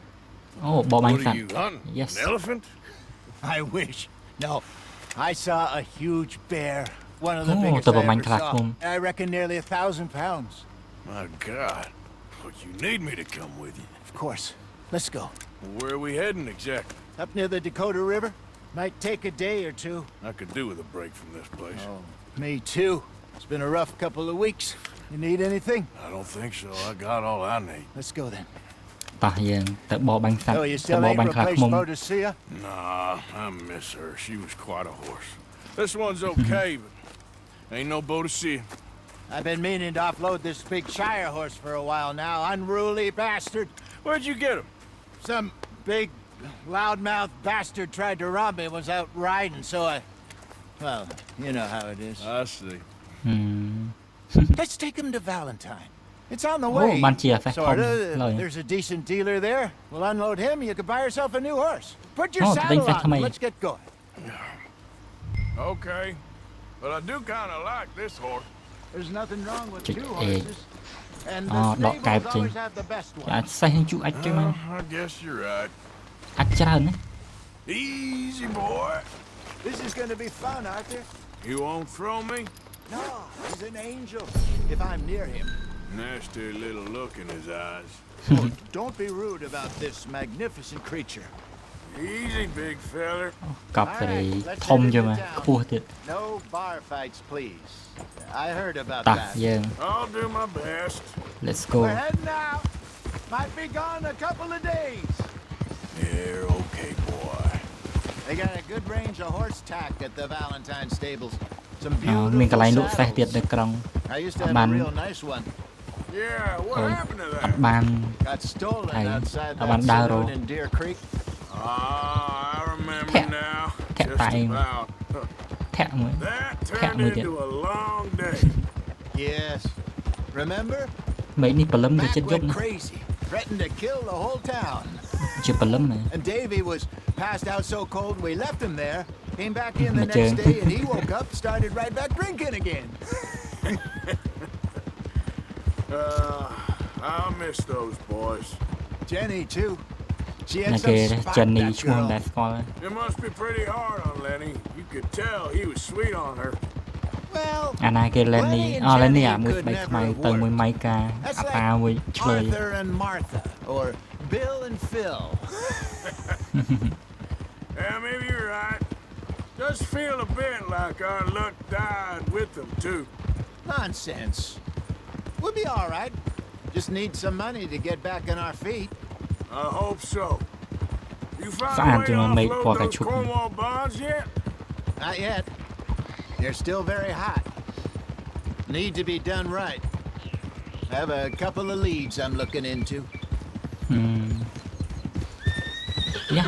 Oh, bò bánh What sẵn. are you hunting? Yes. An elephant? I wish. No. I saw a huge bear. One of the Oh, biggest the I ever Minecraft saw. room. I reckon nearly 1,000 pounds. My God. Look, you need me to come with you. Of course. Let's go. Where are we heading exactly? Up near the Dakota River. Might take a day or two. I could do with a break from this place. Oh, me too. It's been a rough couple of weeks. You need anything? I don't think so. I got all I need. Let's go then. តោះយើងទៅបរបាញ់សត្វ Oh, you ទៅ still បរ ain't បាញ់ខ្លាឃ្ replaced មុំ Boadicea? Nah, I miss her. She was quite a horse. This one's okay, but ain't no Boadicea. I've been meaning to offload this big Shire horse for a while now. Unruly bastard. Where'd you get him? Some big, loudmouth bastard tried to rob me. Was out riding, so I... Well, you know how it is. I see. Let's take him to Valentine. It's on the អូ way. បានជាអាសេសធំ Sorta. ឡើយ There's a decent dealer there. We'll unload him. You can buy yourself a new horse. Put your Oh, saddle thanks, on. mate. Let's get going. Okay. But I do kind of like this horse. There's nothing wrong with Chích two egg. horses. And Ờ, the đọt cạp stables chừng. always have the best one. អាចសេះនឹងជូអាចចឹង I guess you're right. អាចច្រើនណា Easy, boy. This is going to be fun, Arthur. You won't throw me? No, he's an angel. If I'm near him. Nasty little look in his eyes. Oh, don't be rude about this magnificent creature. Easy, big feller. កប់សេរីធំចឹងណាខ្ពស់ទៀត No bar fights, please. I heard about តោះ that. យើង I'll do my best. let's go We're heading out. Might be gone a couple of days. You're okay, boy. They got a good range of horse tack at the Valentine stables. Some មានកន្លែង beautiful លក់សេះទៀត saddles. នៅក្រុង I used to អត់ have បាន a real nice one. Yeah, what Ôi, happened to អត់ that? បាន Got stolen Thầy, outside tao that bán đau saloon rồi. in Deer Creek. Ah, I remember Thẹn- now. thẹn Just tại em. about. ធាក់មួយ That Thẹn turnedមួយទៀត into a long day. Yes. Remember? មេឃនេះព្រលឹមទៅ Mac ចិត្តយប់ went ណា crazy. Threatened to kill the whole town. ជាព្រលឹមណា And Davy was passed out so cold we left him there. Came back in the Mà next chơn. day and he woke up, started right back drinking again. I'll miss those boys. Jenny too. She ណា had គេ some spot, ចិននេះ that ឈ្មោះ girl. ដែលស្គាល់ It must be pretty hard on Lenny. You could tell he was sweet on her. Well, អាណាគេលែននេះ Lenny and អលែននេះ Jenny អាមួយ could ស្បែក never ខ្មៅ have ទៅមួយ worked. ម៉ៃកា That's អាតាមួយឆ្លើយ Arthur and Martha, or Bill and Phil. Yeah, maybe you're right. Does feel a bit like our luck died with them, too. Nonsense. We'll be all right. Just need some money to get back on our feet. I hope so. You found Saan a way to cho mày bỏ offload cái those chục. Cornwall bonds yet? Not yet. They're still very hot. Need to be done right. I have a couple of leads I'm looking into. យ៉ា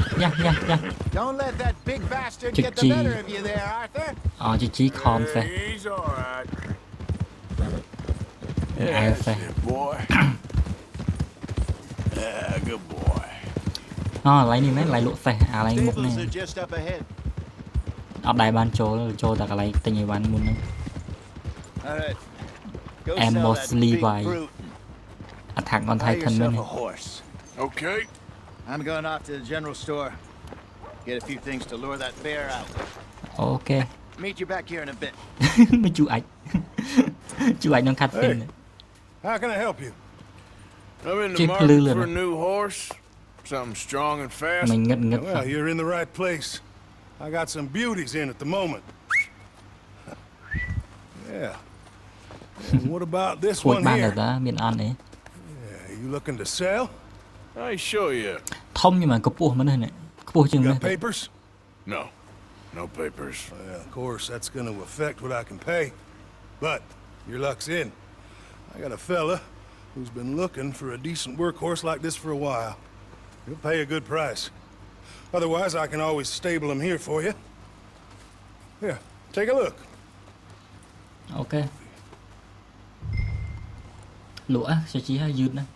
Don't let that big bastard Chích get the chi. better of you there, Arthur. អជីជីខំសេះ He's all right. អែសេះ Good boy. Yeah, good boy. អូកន្លែងនេះមែនកន្លែងលក់សេះអាកន្លែងមុខនេះ Stables are just up ahead. អត់ដែរបានចូលតែកន្លែងទិញអីវ៉ាន់មុនហ្នឹង All right. Go Amos sell that big Levi. brute. Attack on Buy Titan yourself មែន a horse. Okay. I'm going off to the general store. Get a few things to lure that bear out. អូខេ Meet you back here in a bit. មិនជួអាច ជួអាចនឹងខាត់ស៊ីន How can I help you? I'm in the Chip market Lulu. for a new horse. Something strong and fast. មិនងឹតងឹត Well, you're in the right place. I got some beauties in at the moment. Yeah. And what about this ពួច one បាន here? ទៅតាមានអត់ទេ Yeah, you looking to sell? I show you. ធំnhưng mà កម្ពស់មនុស្សនេះខ្ពស់ជាង You នេះ got papers? No. No papers. Well, of course, that's going to affect what I can pay. But your luck's in. I got a fella who's been looking for a decent workhorse like this for a while. He'll pay a good price. Otherwise, I can always stable him here for you. Here, take a look. អូខេលក់សាជីហើយយឺតណាស់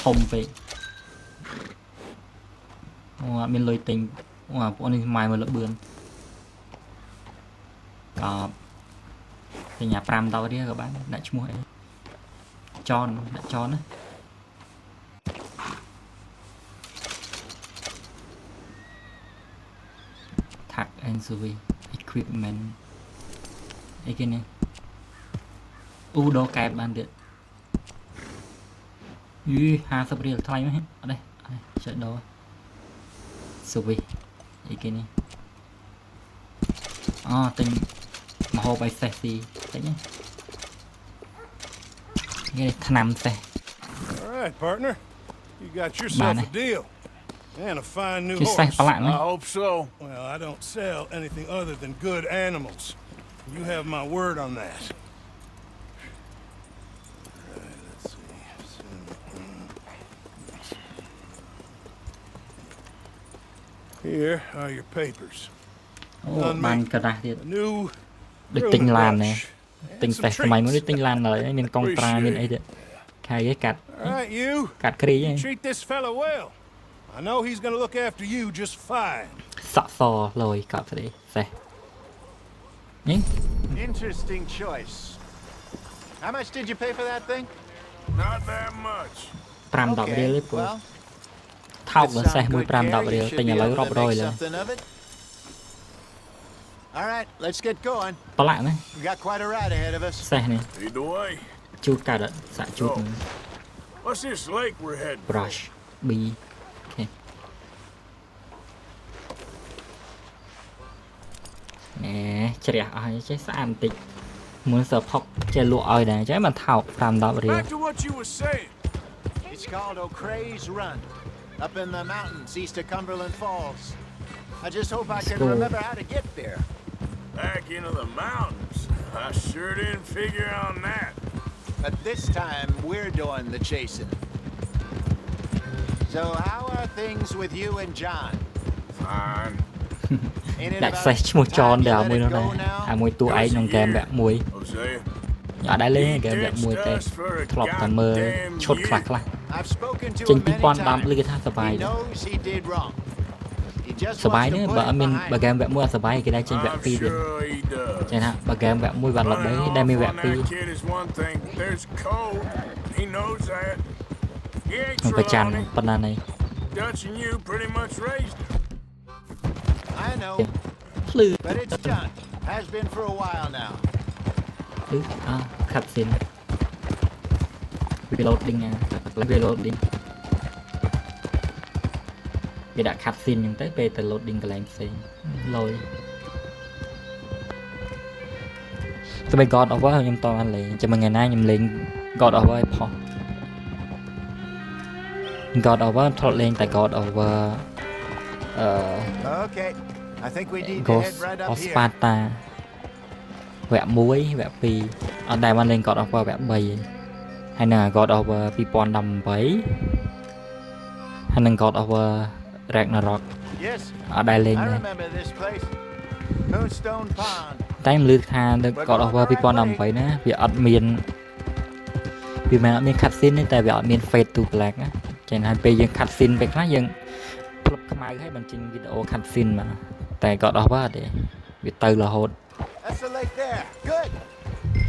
ធំពេកអូអត់មានលុយទិញអូអាពួកនេះម៉ែមកលបឿនកប់ទិញអា$5រៀលក៏បានដាក់ឈ្មោះអីចនដាក់ចនណា Tack and survey equipment អីគេនេះអូ u đồ kẹp bàn điện y 50 រៀលថ្លៃมั้យអត់ទេចេះដូរសុវីអីគេនេះអូទិញមហូបឲ្យសេះស៊ីទិញនេះថ្នាំសេះ All right, partner. You got yourself a deal. And a fine new horse. I hope so. Well, I don't sell anything other than good animals. You have my word on that. Alright, let's see. Here are your papers. Oh, man, cái này thì new được tinh lan nè. Tinh sạch mày mới tinh lan rồi, nên con tra nên ấy đấy. Khai cái cắt. Alright, you. Cắt cái gì? Treat this fella well. I know he's gonna look after you just fine. Sợ sò rồi cắt cái đấy. Interesting choice. How much did you pay for that thing? Not that much. 50 រៀលទេពូថោកលើសេះមួយ50រៀលទិញឥឡូវរាប់រយលើ All right, let's get going. ប្រឡាក់ណា We got quite a ride ahead of us. សេះនេះ Lead the way. ជូតកាត់សាក់ជូត What's this lake we're heading? brush B អូខេណែជ្រះអស់ចេះស្អាតបន្តិចមើលសើផុកចេះលក់ឲ្យដែរចេះមិនថោក50រៀល Back to what you were saying. It's called O'Crea's Run, up in the mountains east of Cumberland Falls. I just hope I can remember how to get there. Back into the mountains. I sure didn't figure on that. But this time, we're doing the chasing. So how are things with you and John? Fine. ដាក់សេះឈ្មោះចនដែរមួយនោះដែរអាមួយតួឯងក្នុងហ្គេមវគ្គ1អត់ដែរលេងហ្គេមវគ្គ1ទេធ្លាប់តែមើលឈុតខ្លះចេញ2010លឺគេថាសបាយសបាយនេះបើអត់មានបើហ្គេមវគ្គ1អត់សបាយគេដែរចេញវគ្គ2ទៀតចេះថាបើហ្គេមវគ្គ1បានល្បីដែរមានវគ្គ2ប្រចាំប៉ុណ្ណានេះ Dutch and you pretty much raised him. I know. But it's done. Has been for a while now. Cutscene. Reloading nha. Reloading. Vì đã cutscene nhưng tới về từ loading cái làm gì. Lôi. Tôi bây God of War nhưng toàn anh liền. Cho mình ngày nay nhưng liền God of War Paul. God of War thọt lên tại God of War. Okay. I think we need to Ghost head right up of here. Sparta វគ្គ1វគ្គ2អត់ដែលបានលេង God of War វគ្គ3ហើយនឹង God of War 2018ហើយនឹង God of War Ragnarok Yes. អត់ដែលលេង I ដែរ remember this place. Moonstone Pond. តែខ្ញុំឮថានៅ God of War 2018ណាវាអត់មានវាមិនអត់មាន cutscene ទេតែវាអត់មាន fade to black ណាចឹងហើយពេលយើង cutscene ពេលខ្លះយើងផ្លុបខ្មៅហើយបញ្ចេញវីដេអូ cutscene មកតែ God of War ទេវាទៅរហូត That's the lake there. Good.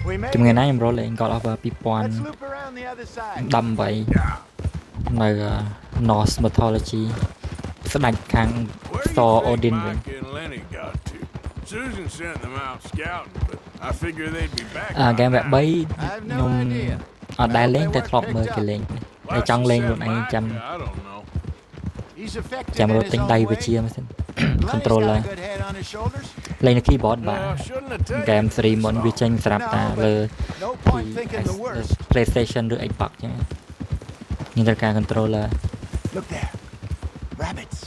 We made ជំនាញណាខ្ញុំរត់លេង God of War Let's loop around the other side. 2018នៅ Norse mythology ស្ដេចខាង Thor Odin វិញ Lenny got to. Susan sent them out scouting, but I figure they'd be back. ហ្គេមវគ្គ3ខ្ញុំអត់ដែលលេងតែធ្លាប់មើលគេលេងតែចង់លេងខ្លួនឯងចាំ I don't know. He's effective ចាំរ in ត់ទិញ his ដៃ own វិ way. ជាមកសិន Lenny's controller got a good head on his shoulders. លេងនៅ keyboard បាទ Shouldn't have ហ្គេម taken ស៊េរីមុនវាចេញស្រាប់តាលើ No point thinking the worst. PlayStation ឬ Xbox ចឹងខ្ញុំត្រូវការ controller Look there. Rabbits.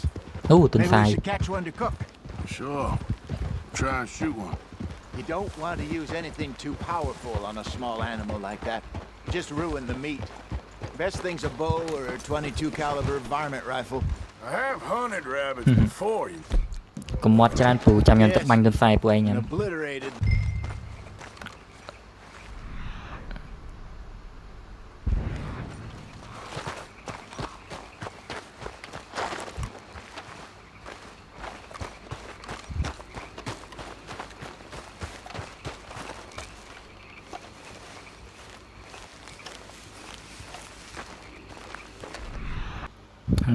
អូទុន Maybe សាយ we should catch one to cook. Sure. Try and shoot one. You don't want to use anything too powerful on a small animal like that. Just ruin the meat. Best thing's a bow or a 22 caliber varmint rifle. I have hunted rabbits before you. កុំមាត់ច្រើនពូចាំខ្ញុំទៅបាញ់ទុនសាយពួកឯងខ្ញុំ Obliterated.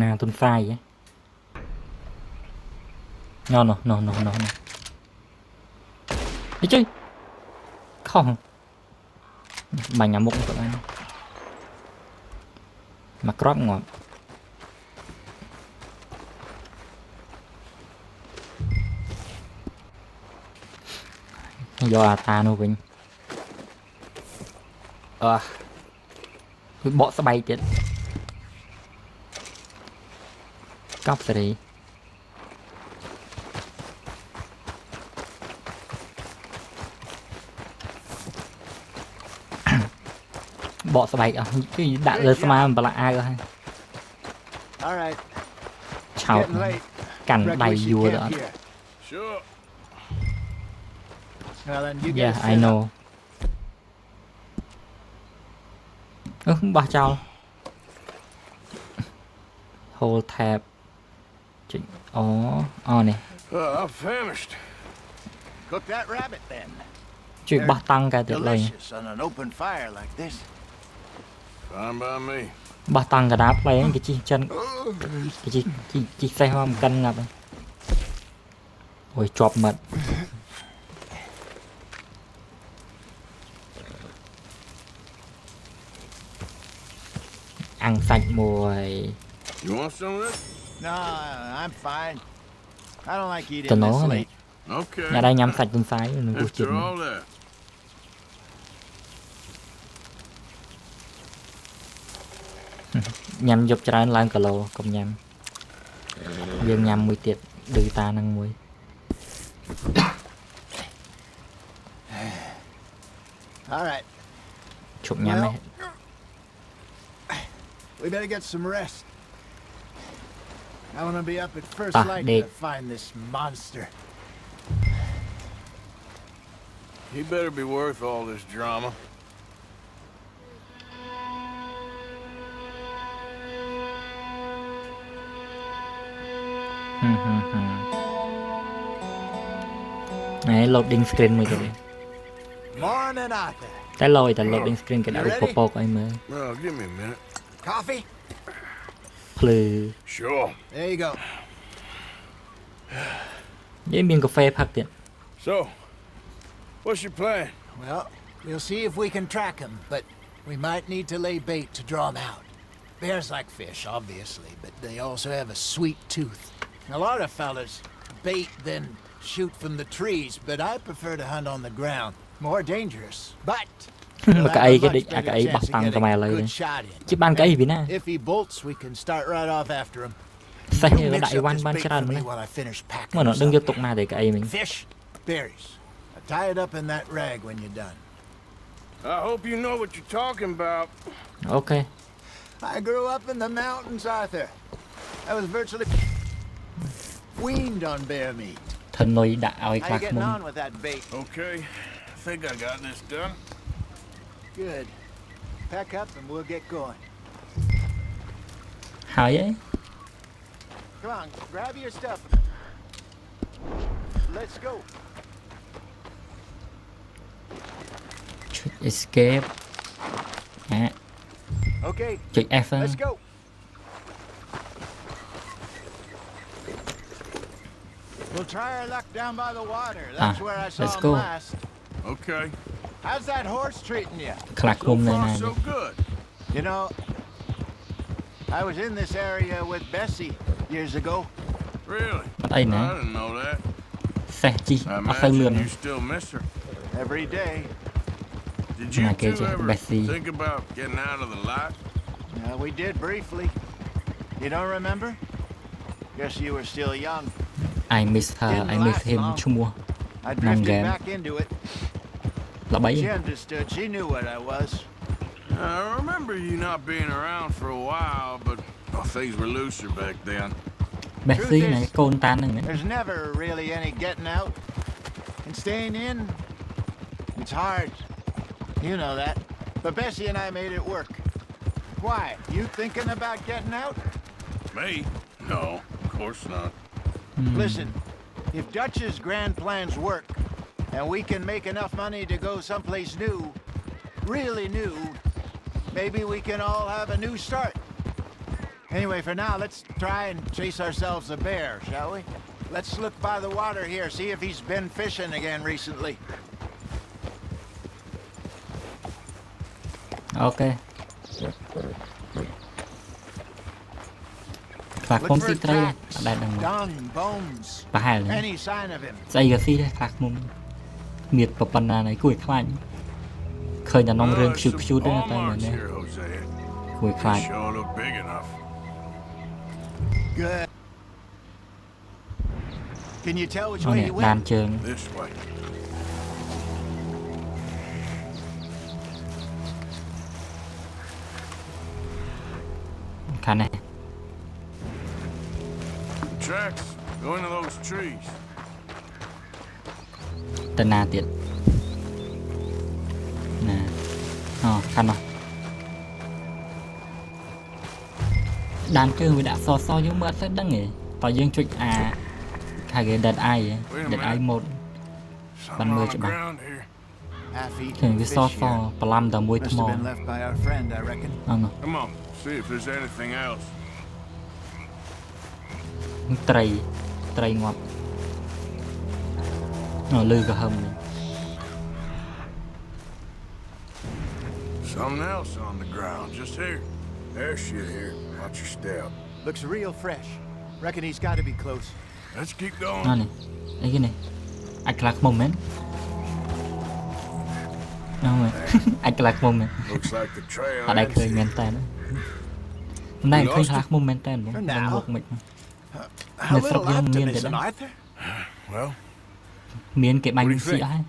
ណាទុនសាយNo. អីជួយខុស បាញ់អាមុខទៅបានមកគ្រាប់ងាប់យកអាតានោះវិញគឺបកស្បែកទៀតកប់សេរីបកស្បែកអស់គឺដាក់លើស្មាប្រឡាក់អាវហើយឆោតកាន់ដៃយួរទៅអត់ Sure. Well, then you Yeah, get I know. បោះចោល Hold tab ចុចអូនេះ I'm famished. Cook that rabbit then. ជួយបោះតង់កែទៀតលេង Delicious on an open fire like this. Fine by me. បោះតង់កដាផ្លេងគេជីចិនគេជីសេះមកមិនកិនងាប់អូយជាប់មាត់អាំងសាច់មួយ You want some of this? No, I'm fine. I don't like eating តំ this ណ late. Okay. អ្នកដែលញ៉ាំសាច់ទន្សាយនឹងរសជាតិ After all that. ញ៉ាំយប់ច្រើនឡើងគីឡូកុំញ៉ាំយើងញ៉ាំមួយទៀតឌឺតានឹងមួយ All right. ឈប់ញ៉ាំ We better get some rest. I want to be up at first light to find this monster. He better be worth all this drama. Loading screen មួយទៀត Morning, Arthur. តែលយតែ loading screen គេដាក់រូបពពកឲ្យមើល Well, give me a minute. Coffee? ភ្លឺ Sure. There you go. និយាយមានកាហ្វេផឹកទៀត So, what's your plan? Well, we'll see if we can track him, but we might need to lay bait to draw him out. Bears like fish, obviously, but they also have a sweet tooth. A lot of fellas bait then shoot from the trees, but I prefer to hunt on the ground. More dangerous, but we'll have a much better chance of getting a good shot in. If he bolts, we can start right off after him. សេះ You mix ដាក់អី up វ៉ាន់ this បាន bait ច្រើន for មែ me ន while I finish packing មើល him ដឹងយក something. ទុកណាទេក្អីមិញ Fish, berries. Tie it up in that rag when you're done. I hope you know what you're talking about. អូខេ I grew up in the mountains, Arthur. I was virtually weaned on bear meat. ធនុយដាក់ឲ្យ How ខ្លះ you ខ្មុំ getting on with that bait? Okay, I think I got this done. Good. Pack up and we'll get going. ហើយឯង Come on, grab your stuff. Let's go. escape Okay. ចុច F Let's go. We'll try our luck down by the water. That's where I saw let's him go. last. Okay. How's that horse treating you? ខ្លះឃុំនៅណា So good. You know, I was in this area with Bessie years ago. Really? អត់អីណា I didn't know that. សេះជី I អត់ទៅលឿន imagine you still miss her. Every day. Did you Okay, two ever Bessie. think about getting out of the lot? We did briefly. You don't remember? Guess you were still young. I miss her Didn't I miss last him long. ឈ្មោះ I ក្នុង drifted ហ្គេម back into it. ល្បី She understood. She knew what I was. I remember you not being around for a while, but things were looser back then. បេសស៊ីណែកូនតានហ្នឹង There's never really any getting out. And staying in, it's hard. You know that. But Bessie and I made it work. Why? You thinking about getting out? Me? No, of course not. Listen, if Dutch's grand plans work, and we can make enough money to go someplace new, really new, maybe we can all have a new start. Anyway, for now, let's try and chase ourselves a bear, shall we? Let's look by the water here, see if he's been fishing again recently. ok khạc mông xí tây ở đây đằng và hai là xây cái xí đấy khạc mông miệt vào phần này cùi khai khơi nhà nông rừng chụp đấy tay mình nè cùi khai nè đàn trường khả này Tracks go into those trees. tên na tiệt nè khăn rồi đàn chơi với đã so với mượn sẽ đăng nghỉ tao dương trịch khai cái đợt ai một ban mưa cho bạn thì cái so làm tầm mùi thơm Come on, see if there's anything else. Trầy ngọt lư cả hầm này. Something else on the ground, just here. There's shit here. Watch your step. Looks real fresh. Reckon he's got to be close. Let's keep going. Này, cái này. Anh lạc mông mến. Không rồi. Anh lạc mông mến. Ở đây khơi men tên đó. Hôm nay khơi lạc mông men tên đúng không? Một mình. Người sọc dân miên để đó. Well, miên cái bánh xị ai.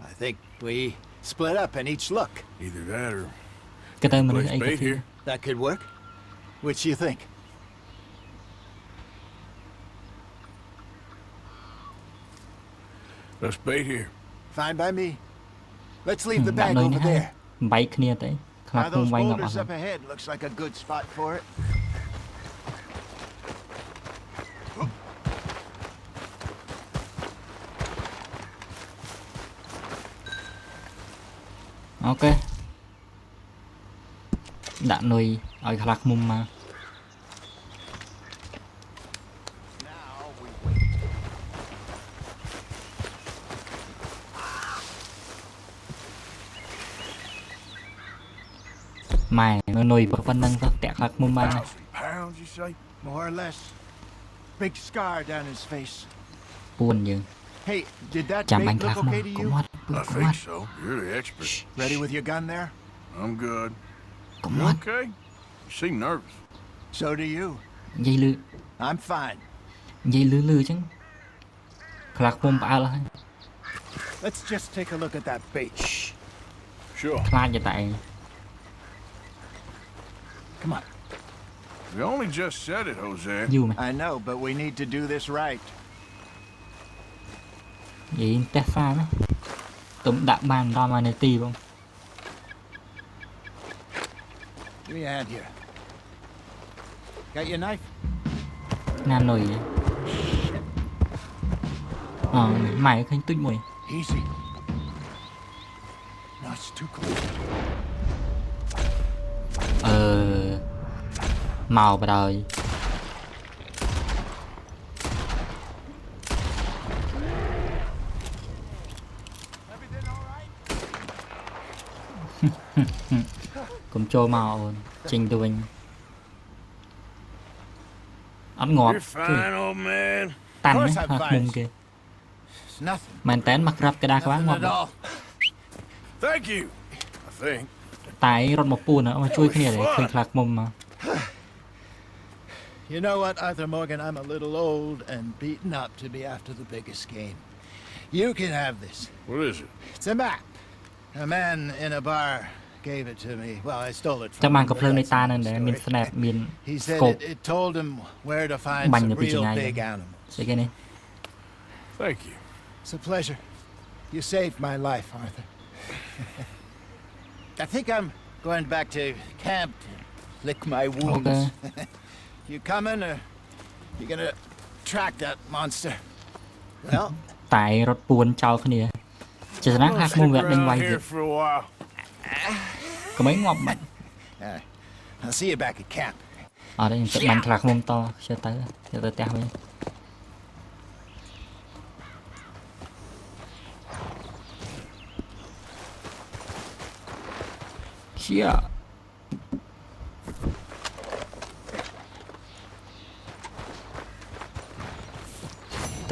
I think we split up and each look. Either that or cái tên mình ấy cái gì. That could work. Which you think? let's bait here. Fine by me. Let's leave the bag over there. Bait kia tới. Now those boulders up ahead looks like a good spot for it. Ok. Đã nuôi ở lạc mum mà. Mày nó nuôi vào phân năng tao tẹt lạc mum mà. More or less. Big scar down his face. Buồn dữ. Hey, did that bait look okay to you? I think so. You're the expert. Ready with your gun there? I'm good. Come on. Okay? You seem nervous. So do you. Dây lư. I'm fine. Dây lư chứ. Lạc mum bả là. Let's just take a look at that bait. Sure. Khai cho tại. Come on. We only just said it, Jose. I know, but we need to do this right. Vậy té xa đó. Tụm đạp bàn đo mà này tì không? Give me a hand here. Got your knife? Nan nồi vậy. Mày khanh tích mùi. Easy. No, it's too close. Màu vào đời. Cũng trôi màu trình tụi ăn ngọt tanh hạt mùng kìa màn tén mặc rập cái đa quá ngọt tại rốt một pu nữa mà chui kia để khơi lạc mùng mà. You know what, Arthur Morgan, I'm a little old and beaten up to be after the biggest game. You can have this. What is it? It's a map. A man in a bar gave it to me. Well, I stole it from him. Chắc mang cặp lưng này ta nên để mình snap mình He said scope it told him where to find bành some được bị real ngay. big animals. Sẽ cái này. Thank you. It's a pleasure. You saved my life, Arthur. I think I'm going back to camp to lick my wounds. Okay. You coming or you gonna track that monster? Well, tại rốt buồn trao cái này. Chỉ là hạt mùng vẹt đánh quay việc. Có mấy ngọc mạnh. I'll see you back at camp. Ở đây tự bắn lạc mùng to cho tới teo với.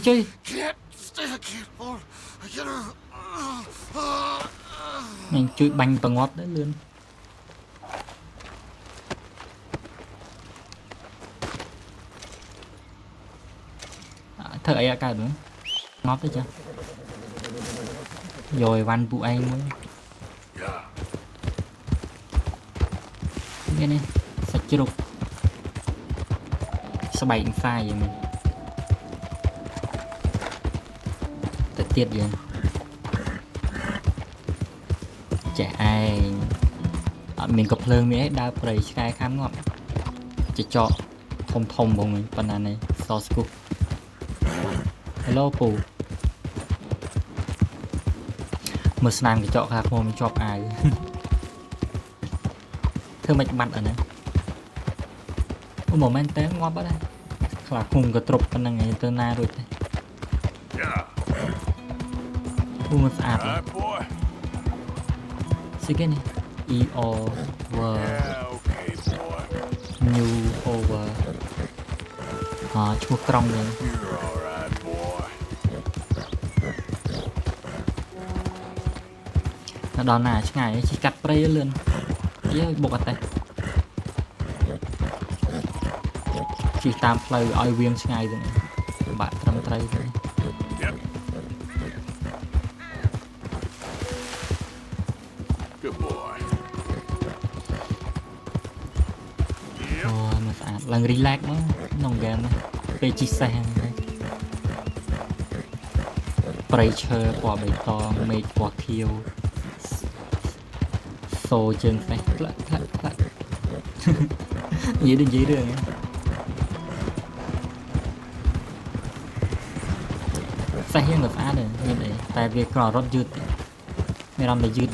Chơi nhanh chui banh và ngót đấy luôn. Thợ ấy cả đúng ngót đấy chưa rồi văn vụ anh mới cái này sạch chưa đục sao bảy sai vậy mình tự tiết vậy trẻ ai mình có phơi mình ấy đào bể sky khám ngọn chỉ cho thông thông của mình phần này so scoop hello pù một sàn cái chọ khác mình chọc ai thưa mạch mặt ở đây một men té ngon quá đây là cùng cái trục phần này từ na rồi đây một sạp xí cái này e over new over chua cong này đó là ngày chỉ cắt spray lên với bột tay chỉ tam play oi viên ngày rồi bạn trăm tray rồi mà sạch lần relax nó nồng game này chia sẻ pressure quả bể to mệt quả kill xô chân phải lại dễ đường phải hiện được phá được như vậy tại vì cỏ rất dứt mày làm để dứt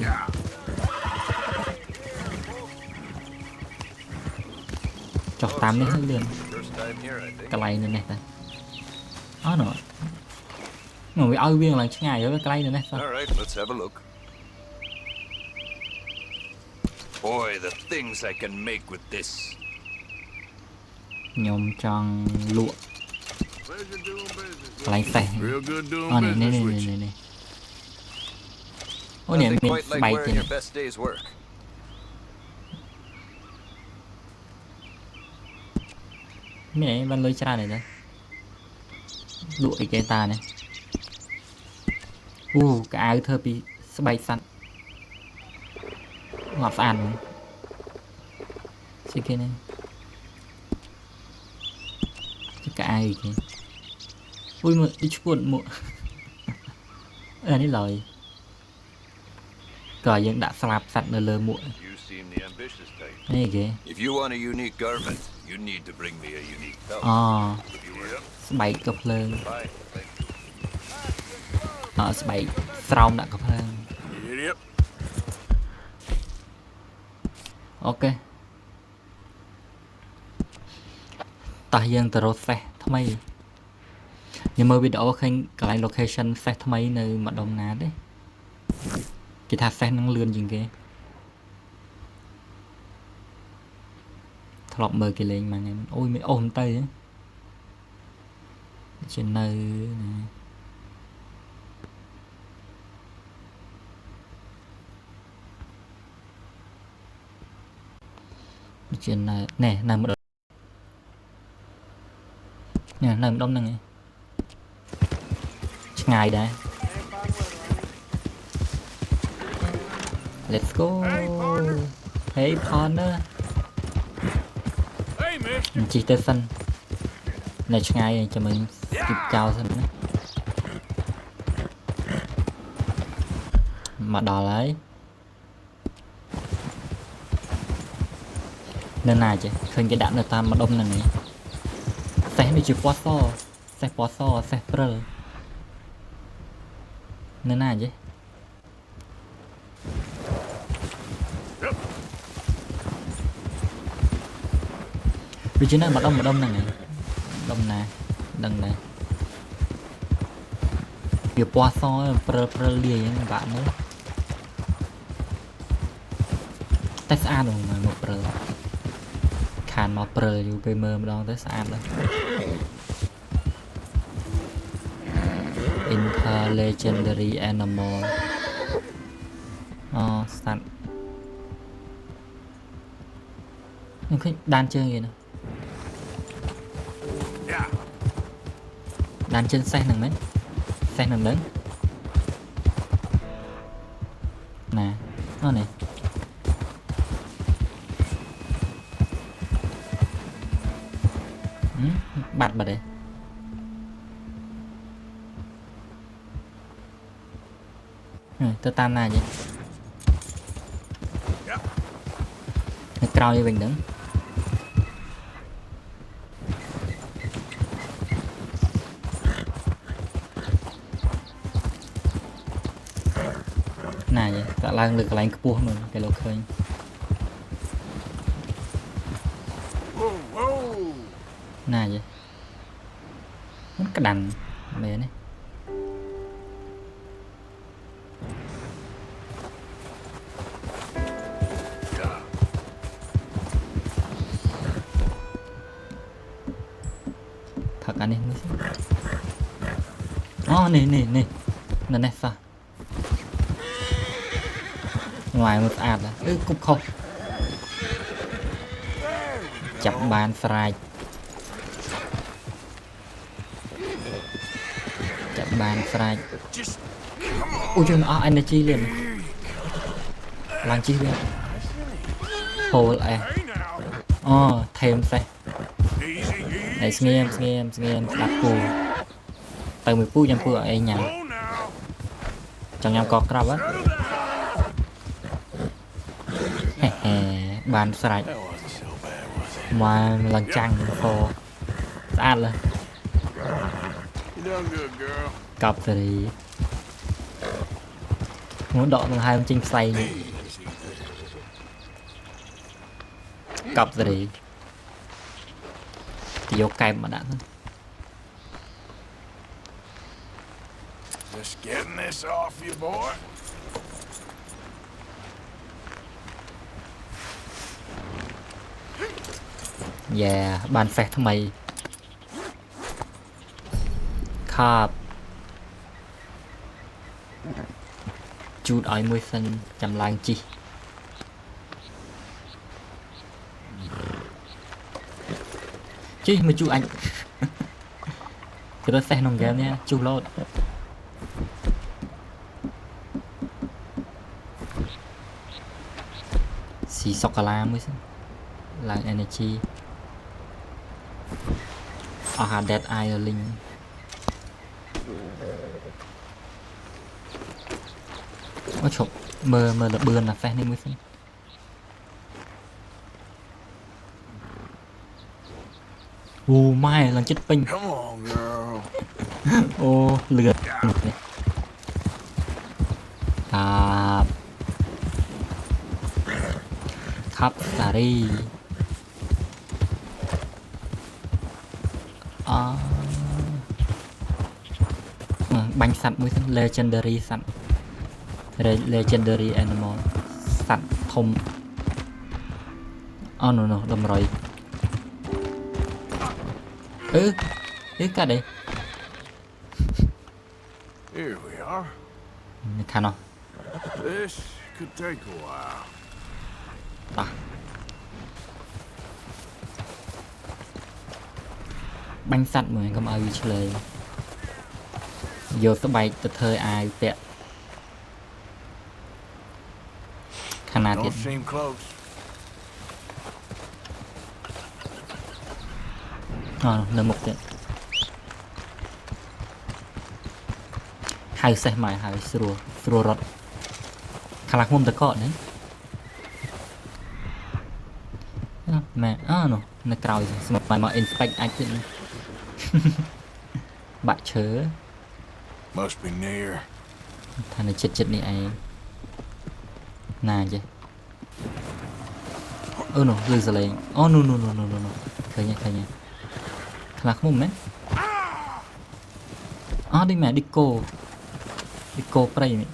chọc 8 đến hết liền cái này này này đó nữa người ơi viên là ngày ở cái này này Boy, the things I can make with this. Nhôm tròn lụa. Lấy phải. Này. Ôi nè mình bay thì này văn lưới cha này đây. Lụa cái ta này. Cái áo thơ bị bay sẵn. Ngọt ăn xí kia này cái ai kìa ui mà đi chút buồn muộn đấy lời cờ dân đã slap sạch lơ muộn này kìa bảy cặp lên bảy xong đã cặp lên ok ta dân từ xe tham ấy nhưng mà video khen cái location xe tham ấy nơi mặt đông ná đấy chỉ thà xe năng lươn gì kia thọp mờ cái lên mà em ôi mới ôm tay ấy trên nơi này. Chuyện này nè nằm ở nè nằm đông này ngày đấy let's go hey partner chỉ tới sân này ngày cho mình kịp chào sân đấy mà đỏ lấy nên này chứ khơi cái đạn người ta mà đông này xe đi chịu quá so xe pro nên này chứ vì chứ này mà đông này đông này đằng này kiểu quá so pro liền những bạn nữa test an rồi mà một pro khàn mà prờอยู่ไปเมืองดองtới sàn đây Inter legendary animal อ๋อสัตว์นี่คือด้านเชิงอยู่นะด้านเชิงแซ่หนึ่งไหมแซ่หนึ่งđứng nè nó này bật vào đây tôi tam này vậy nó cao như mình đứng này vậy tại lang được cái cua mình cái lô khơi này vậy nó cái đành mẹ này thật anh em nè nè sao ngoài một ạt là cục không chập bàn fry chập bàn fry ui cho nó energy liền làm chi liền hồ lại thêm xe này nghe đặt cù từ 10 phút nhằm ở nhà trong nhằm có crab á bàn sạch mà lần trăng phô sát lên cặp thì muốn đọ bằng 2 ông chinh say cặp thì vô kèm mà đã Just getting this off you, boy. Yeah, bàn phẹt thằng mày khắp chút ỏi môi xanh chầm làng chi chứ mà chú anh cái đó xe nông game nha chú lốt xì sọc cà la mới làng energy dead eye linh có chụp mơ là bươn là phe nên mới xin mai lần chết pin ô lượt khắp xà đi bánh sẵn mới xin legendary sẵn legendary animal sẵn thông no đâm rồi cả đây Here we are. Khả năng This could take a while. bánh sẵn mình không ai chơi lời vô số bay từ thời ai tệ khả năng Don't seem close. nâng một tệ hai xe mày hai srua rót khả năng mông ta cọ đấy mẹ nó cào mày mà inspect anh tự bạn chớ Must be near. thằng này chết này ai nà chứ no lư giờ lên no khởi nha khả năng mông đấy đi mẹ đi cô play mẹ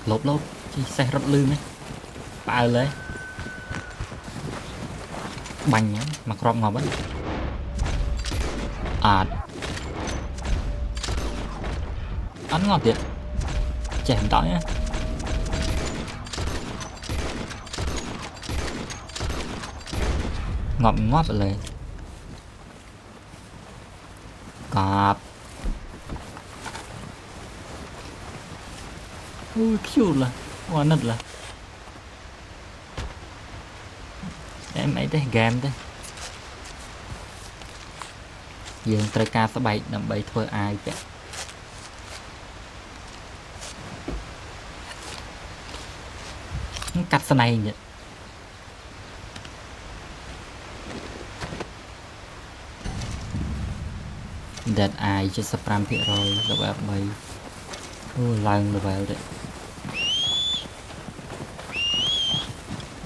lốp chi xe rất lư mấy bà lấy bành nhá mặc rộng ngọt ấy ăn ngọt thiệt chèm tỏi nhá ngọt rồi cọp cute là hoa nứt là em ấy thế game thế dương trời ca số 7 nằm 7 thôi ai vậy cắt sau này nhỉ đẹp ai cho sắp ram thiệt rồi là bạn mày lần là vào đấy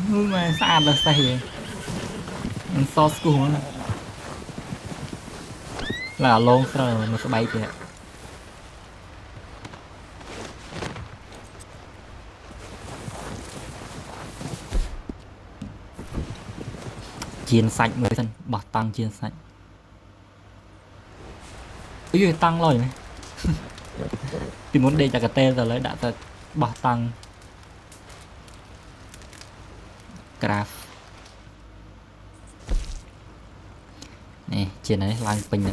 mà xa là say so school là lông rồi nó sẽ bay kìa chiên sạch mới thân bật tăng chiên sạch ui tăng rồi này thì muốn để cho cái tên rồi lấy đã thật bật tăng graph nè chiên này lang pin nữa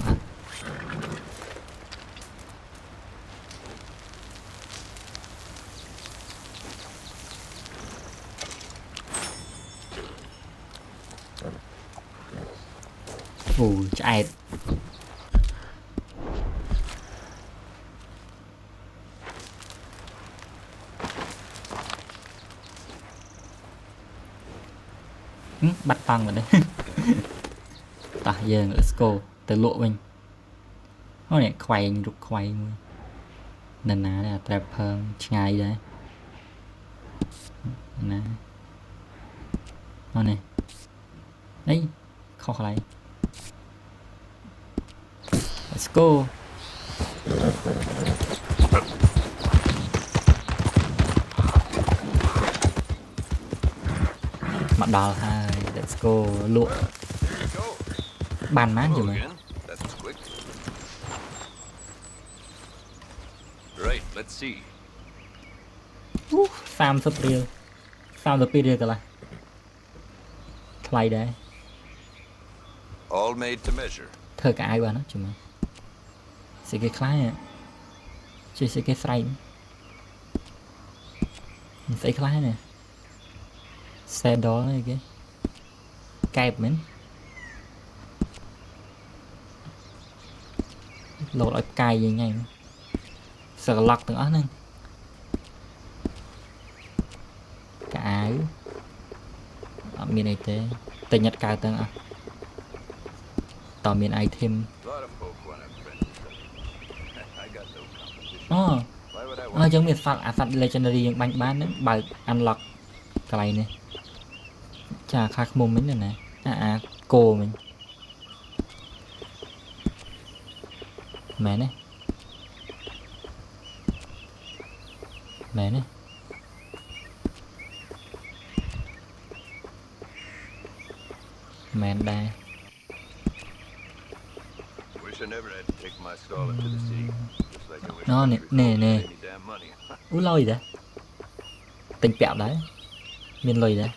chạy bắt tăng vào đây ta giờ let's go tới lộ mình nó này khoai rụt khoai nên là trap hơn ngày đấy nè nó này đấy không lại let's go mặt đỏ hai let's go lụa bàn mát rồi mà Sam sắp riêng cả là play đấy thơ cả ai bà nó chứ mà sẽ cái khái nè chứ sẽ cái frame sẽ khái nè xe đó này cái kẹp mình lột ở cài gì ngay sợ lọt từ đó nè cái ở miền này thế tình nhật cài tầng tàu miền item giống như phạt legendary những bánh bán đấy bài unlock cái này nè chả khác mồm mình này nè cô mình mẹ này mẹ đây nó nè ú lôi đấy tình kẹo đấy miền lôi đấy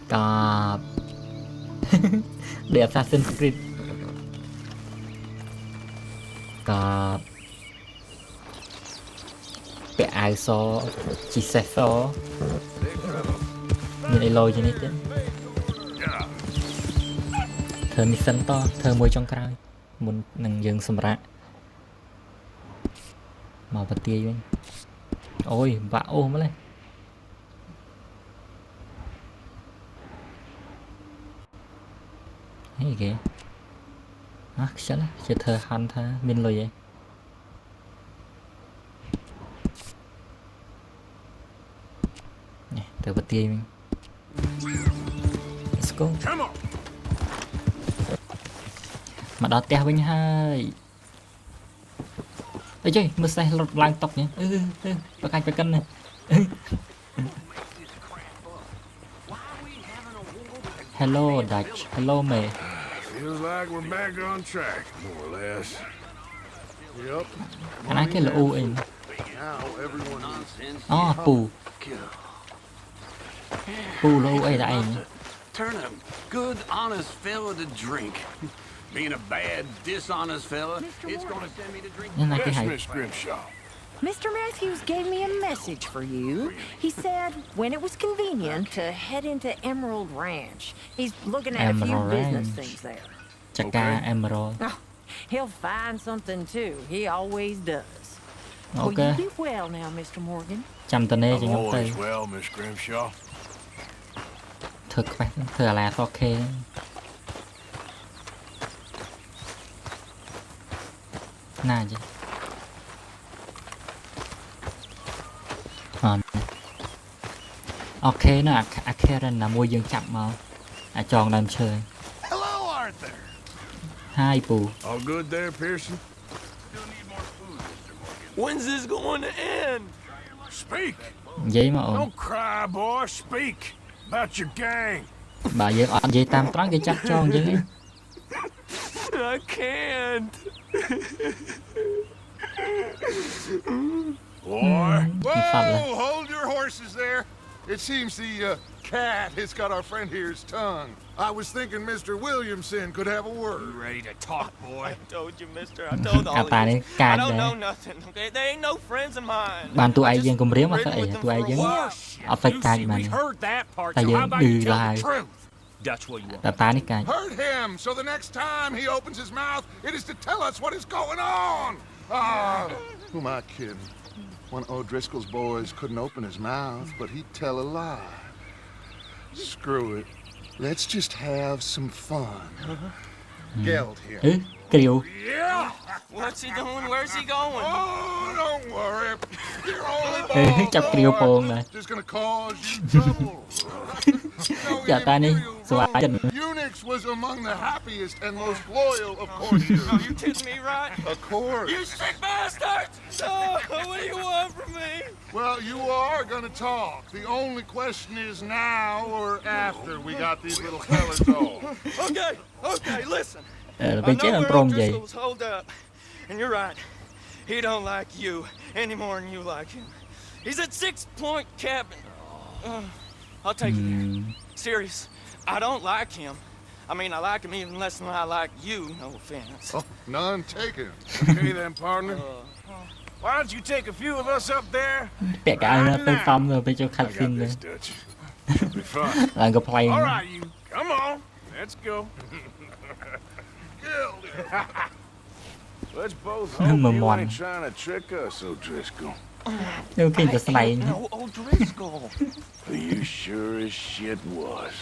cọp để Assassin's Creed cọp cái ai so chỉ xe so như này lôi cho nên chứ thơ mission to thơ môi trong cài muốn nâng dừng sầm rạ màu bật tia anh ôi vạ ôm lên cái kìa chắc là chỉ thơ hành tha mình lôi vậy nè từ bật tia mình let's go mà đó teo với hai ấy chơi mưa xe lột lang tóc nhỉ phải canh này Hello Dutch Hello May Feels like we're back on track, more or less. Yep. anh ấy cái là u in Now everyone Pù là u ấy là anh Turn a good, honest fella to drink. Being a bad, dishonest fella, it's gonna send me to drink. Yes, Miss Grimshaw. Mr. Matthews gave me a message for you. He said when it was convenient to head into Emerald Ranch. He's looking at a few Emerald business Ranch. things there. Chaka Emerald Oh, he'll find something too. He always does. Well, Okay. you do well now, Mr. Morgan. Chăm tên cho I'm nhóm tay always well, Miss Grimshaw. thực phải thừa là ok nè chứ ok nó Karen là mua dương chậm mà tròn làm chơi Hello, Arthur. hai Pù All good there, Pearson? When's this going to end? Speak. giấy mà ổn Don't cry, boy. Speak about your gang. bà giờ giấy tam trắng cái chắc tròn chứ I can't. Boy. Whoa, Hold your horses there. It seems the cat has got our friend here's tongue. I was thinking Mr. Williamson could have a word. You ready to talk, boy? I told you, mister. I told all ta of you. đấy I cài don't đấy know nothing, okay? They ain't no friends of mine. bạn tụi I ai just dân cùng riêng mà ridden phải with them tụi ai for a dân while. ở phải cài mà We heard that part, ta so how dân about ừ you tell là the truth? Dutch, what you want? ta ta đi cài Hurt him, so the next time he opens his mouth, it is to tell us what is going on. Who am I kidding? One of O'Driscoll's boys couldn't open his mouth, but he'd tell a lie. Screw it. Let's just have some fun. Geld here. Kiều Yeah! What's he doing? Where's he going? Oh, don't worry. You're only chọc Kiều buồn này just gonna cause you trouble. giờ ta đi xóa chân Unix was among the happiest and most loyal of courtiers. Oh, you kidding me, right? Of course. You sick bastards! Oh, what do you want from me? Well, you are gonna talk. The only question is now or after we got these little fellas off. Okay, listen. bị chết làm trôm gì Hold up. And you're right. He don't like you any more than you like him. He's at 6 Point Cabin. I'll take you there. Serious. I don't like him. I mean, I like him even less than I like you, no offense. Oh, none taken. Okay then, partner. Why don't you take a few of us up there? bẻ cả anh tới xong rồi bây giờ khăn I xin got rồi this, Dutch. Should be fun. là gặp play All right, you. Come on. Let's go. Let's both hope Mà you ngoan. ain't trying to trick us, O'Driscoll. đôi khiจะสไลด์ No, O'Driscoll. You sure as shit was.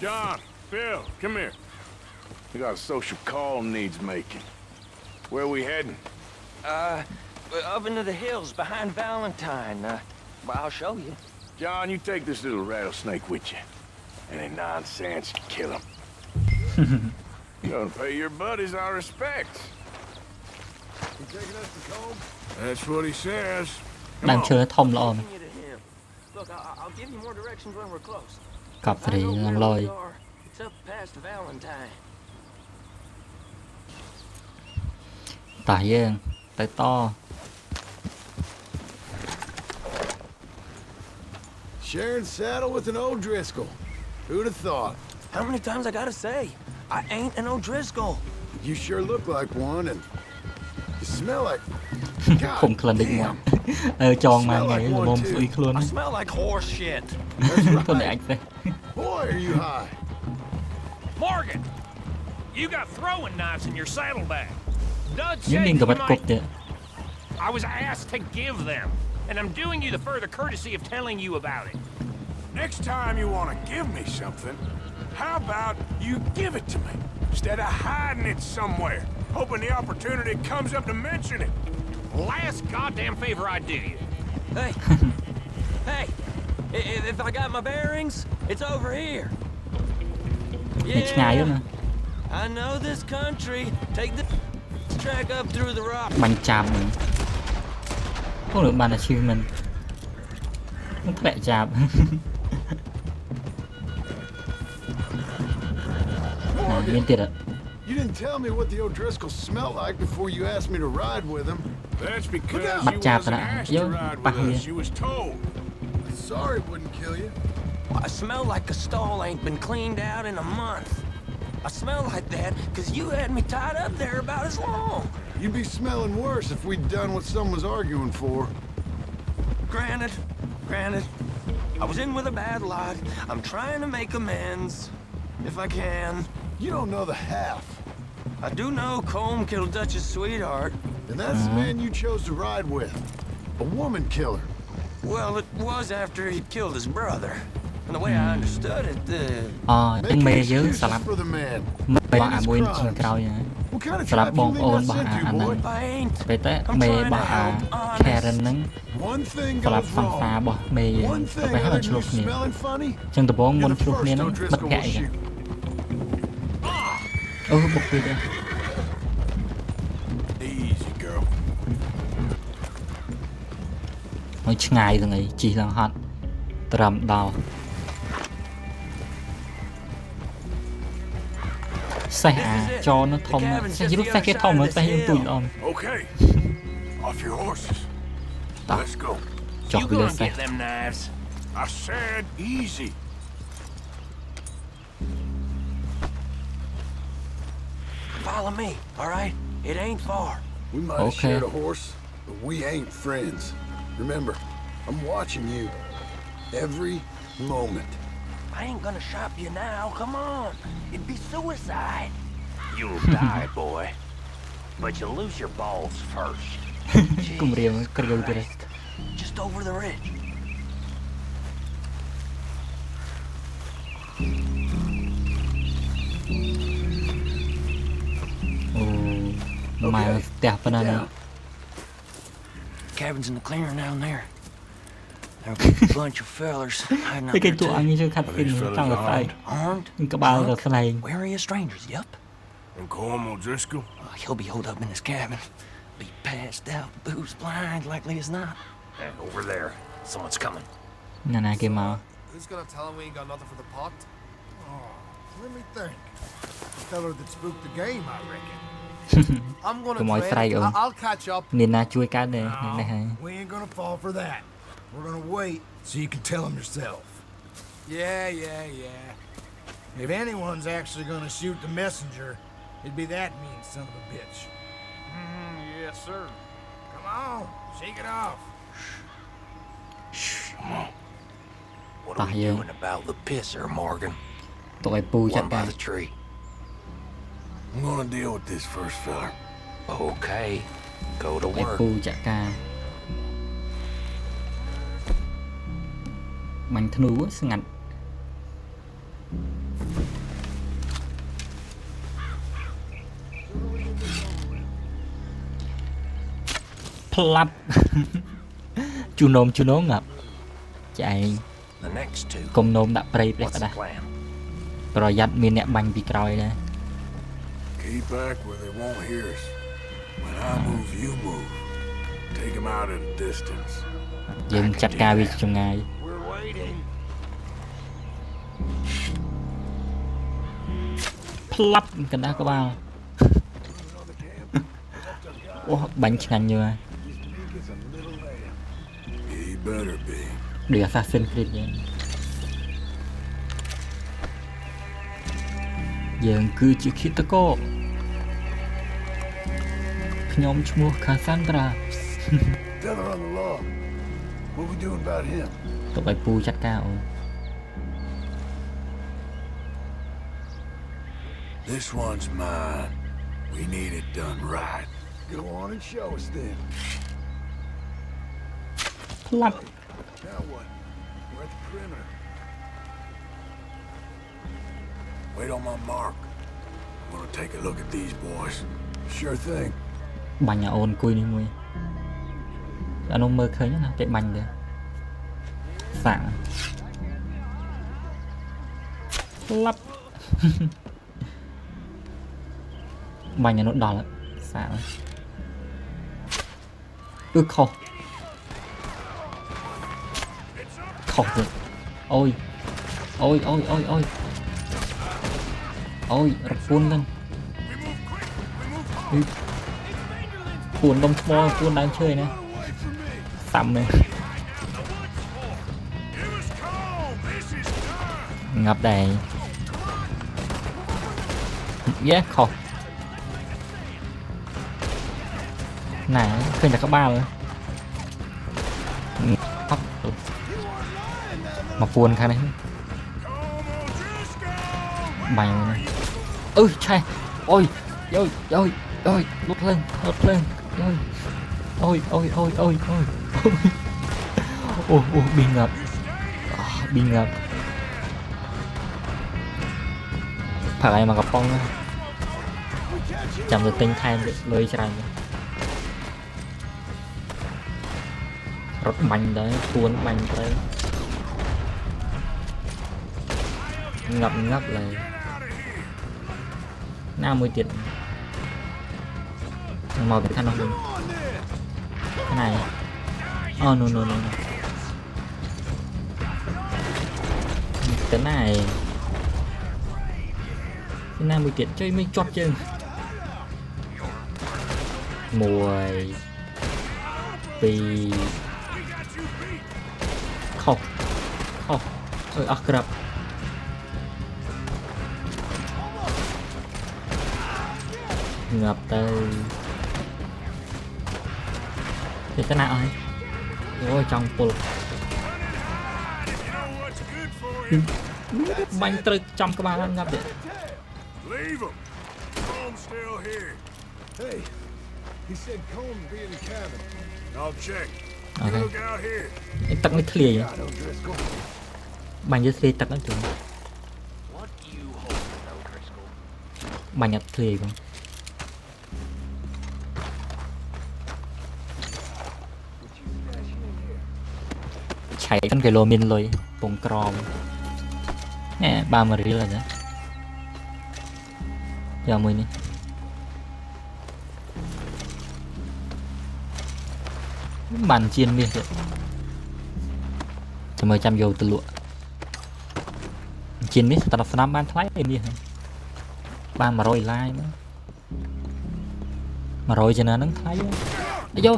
John, Phil, come here. We got a social call needs making. Where we heading? Up into the hills behind Valentine. Well, I'll show you. John, you take this little rattlesnake with you. Any nonsense, you kill him. You're gonna pay your buddies our respects. You taking us to Cove? That's what he says. Come đang on. chơi thông lò mà You to him. Look, I'll give you more directions when we're close. cọp I thì know làm where lôi we are. It's up past Valentine. tải dương tới to Sharing saddle with an O'Driscoll. Who'd have thought? How many times I gotta say? I ain't an O'Driscoll. You sure look like one, and you smell like... ខំក្លិនដូចមកចងមកថ្ងៃល្មមស្អុយខ្លួន I smell like horse shit. ទៅអ្នកឯង Boy, are you high. Morgan, you got throwing knives in your saddlebag. Dutch យើង said មាន you កបិតគប់ might... ទៀត I was asked to give them, and I'm doing you the further courtesy of telling you about it. Next time you want to give me something, how about you give it to me instead of hiding it somewhere, hoping the opportunity comes up to mention it? Last goddamn favor I do you. Hey, hey, if I got my bearings, it's over here. នេះឆ្ងាយណា I know this country. Take the track up through the rock. បាញ់ចាប់ហ្នឹងពងលើបាន achievement នឹងធ្លាក់ចាប់ មានទៀត You didn't tell me what the O'Driscolls smelled like before you asked me to ride with them. That's because Bắt you chạp wasn't rồi asked đó. to Vô, ride bắt with us. liền. You was told. Sorry it wouldn't kill you. I smell like the stall ain't been cleaned out in a month. I smell like that because you had me tied up there about as long. You'd be smelling worse if we'd done what someone was arguing for. Granted. I was in with a bad lot. I'm trying to make amends, if I can. You don't know the half. I do know Colm killed Dutch's sweetheart. And that's the man you chose to ride with. A woman killer. Well, it was after he'd killed his brother. And the way I understood it, Tiếng mê dữ xả lắm. For the man. Mê bà mùi trên cao vậy. What kind of Xả lắm trap you bông leading ôn us bà into, anh boy? nâng. Về tới mê bà Karen nâng. One thing Xả lắm goes phong wrong. phá bỏ mê vậy. One thing Phải hết là other than you chuộc nè. smelling funny, Chân tờ bóng you're môn the chuộc nè first nó O'Driscoll bất will gậy kìa. shoot. Bục đi đây. Easy, girl. Nói ngay rồi này, chỉ là hot. Trầm đào. Xe cho nó thông, xe giúp xe cái thông nó xe những tụi lòng. Okay. Off your horses. Đó. Let's go. Chọc lên xe. them knives. I said easy. follow me, all right? It ain't far. We might have shared a horse, but we ain't friends. Remember, I'm watching you. Every moment. I ain't gonna shop you now, come on. It'd be suicide. You'll die, boy. But you'll lose your balls first. Cùng riêng cái gấu kia đây. Just over the ridge. Mà đẹp bên này. Cabin's in the clearing down there. There'll be a bunch of fellers hiding out Cái there tụi too. anh như khát phim trong là phải. Các bạn là cái này. Wary of strangers, yep. And Colm O'Driscoll? He'll be holed up in his cabin. Be passed out, booze blind, likely as not. And over there, someone's coming. Nè kia mà. Who's gonna tell him we ain't got nothing for the pot? Oh, let me think. The feller that spooked the game, I reckon. I'm gonna Cái mối trade. fray ơi. I'll catch up. Nên là chui cá này này hay. We ain't gonna fall for that. We're gonna wait so you can tell him yourself. Yeah. If anyone's actually gonna shoot the messenger, it'd be that mean son of a bitch. Yes, sir. Come on, shake it off. Come on. What are we doing about the pisser, Morgan? Tụi pu chặt One by ca. the tree. I'm gonna deal with this first, fella. Okay. Go to Tụi work. pu chặt ca. Bánh thnu á, ngặt. Plap. Chú nôm ngập. Chạy. The next two. Cùng nôm đã prey What's the đã. plan? Rồi dắt miền nẹ bánh bị còi đây. Keep back where they won't hear us. When I move, you move. Take them out at a distance. Dừng chặt ca vì trong ngày. We're waiting. Plap cái đó các bạn. Ô, bánh nhanh như vậy. He better be. Đưa Assassin's Creed vậy. Dường cứ chỉ khi ta có. Nhómឈ្មោះ Cassandra. Feller on the law. What we doing about him? Tụi bay pu chặt ca ôi. This one's mine. We need it done right. Go on and show us then. Plap. Now what? We're at the perimeter. Wait on my mark. I'm gonna take a look at these boys. Sure thing. Bánh nhà ôn cùi đi mùi. Anh ông mơ khơi nhá nào, chạy bánh đấy. Sạng. Lắp. Bánh nhà nó đỏ lắm. Sạng. Khổ. Khổ rồi. Ôi. ôi rất cuốn lên cuốn đông mò cuốn đang chơi nè sắm này ngập đầy yeah khổ này khơi là các ba rồi mà buồn khá đấy mày này ơi trai ôi ôi ôi ôi lút lên ôi ôi ôi ôi ôi ôi ôi ôi bị ngập phải mà gặp con chẳng được tinh thay lưới trái rất mạnh đấy cuốn mạnh đấy ngập lại nào mới tiệt màu cái khăn nó đúng cái này oh no cái này cái nào mới tiệt chơi mới chót chân mùi vì không akrab ngập tới thì cái nào ấy ôi trong pul bánh từ trong các bạn ngập điện tắc mới thề bánh như thề tắc nó chúng bánh nhặt thề không chạy con cái lô min lôi bông crom nè 30 riel rồi đấy giờ mình đi bàn chiên đi cho mời trăm dầu từ lụa chiên đi tao đọc ban thoái em đi ban mà rồi like nữa mà rồi cho nên nó thấy vô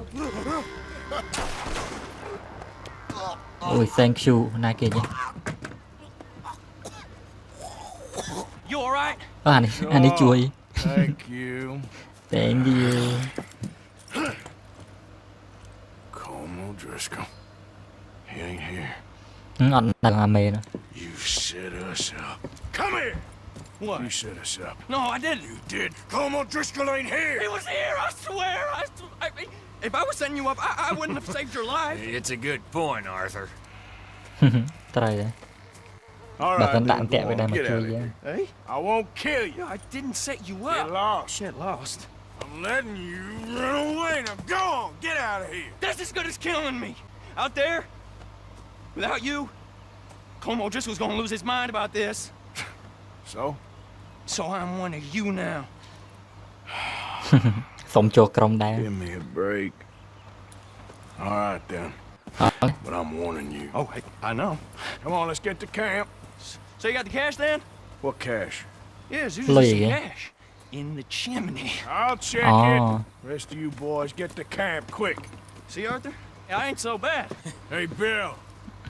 ôi thank you này kia chứ anh ấy chui Thank you. Thank you. Colm O'Driscoll. He ain't here. Ngon đang mê nữa. You set us up. Come here. What? You set us up. No, I didn't. You did. Colm O'Driscoll ain't here. He was here, I swear. I mean, if I was setting you up, I wouldn't have saved your life. It's a good point, Arthur. Try đấy. All Bà right, vẫn đạn dude, kẹo go cái on, đây mà get chui out of ra. here. Hey, I won't kill you. I didn't set you Get up. lost. Get lost. I'm letting you run away. Now go on, get out of here. That's as good as killing me. Out there, without you, Colm O'Driscoll's gonna lose his mind about this. So? So I'm one of you now. Sống cho crom đá. Give me a break. All right then. But I'm warning you. Oh, hey, I know. Come on, let's get to camp. So you got the cash then? What cash? Yeah, there's usually some cash in the chimney. I'll check it. Rest of you boys, get to camp quick. See, Arthur? I ain't so bad. Hey, Bill.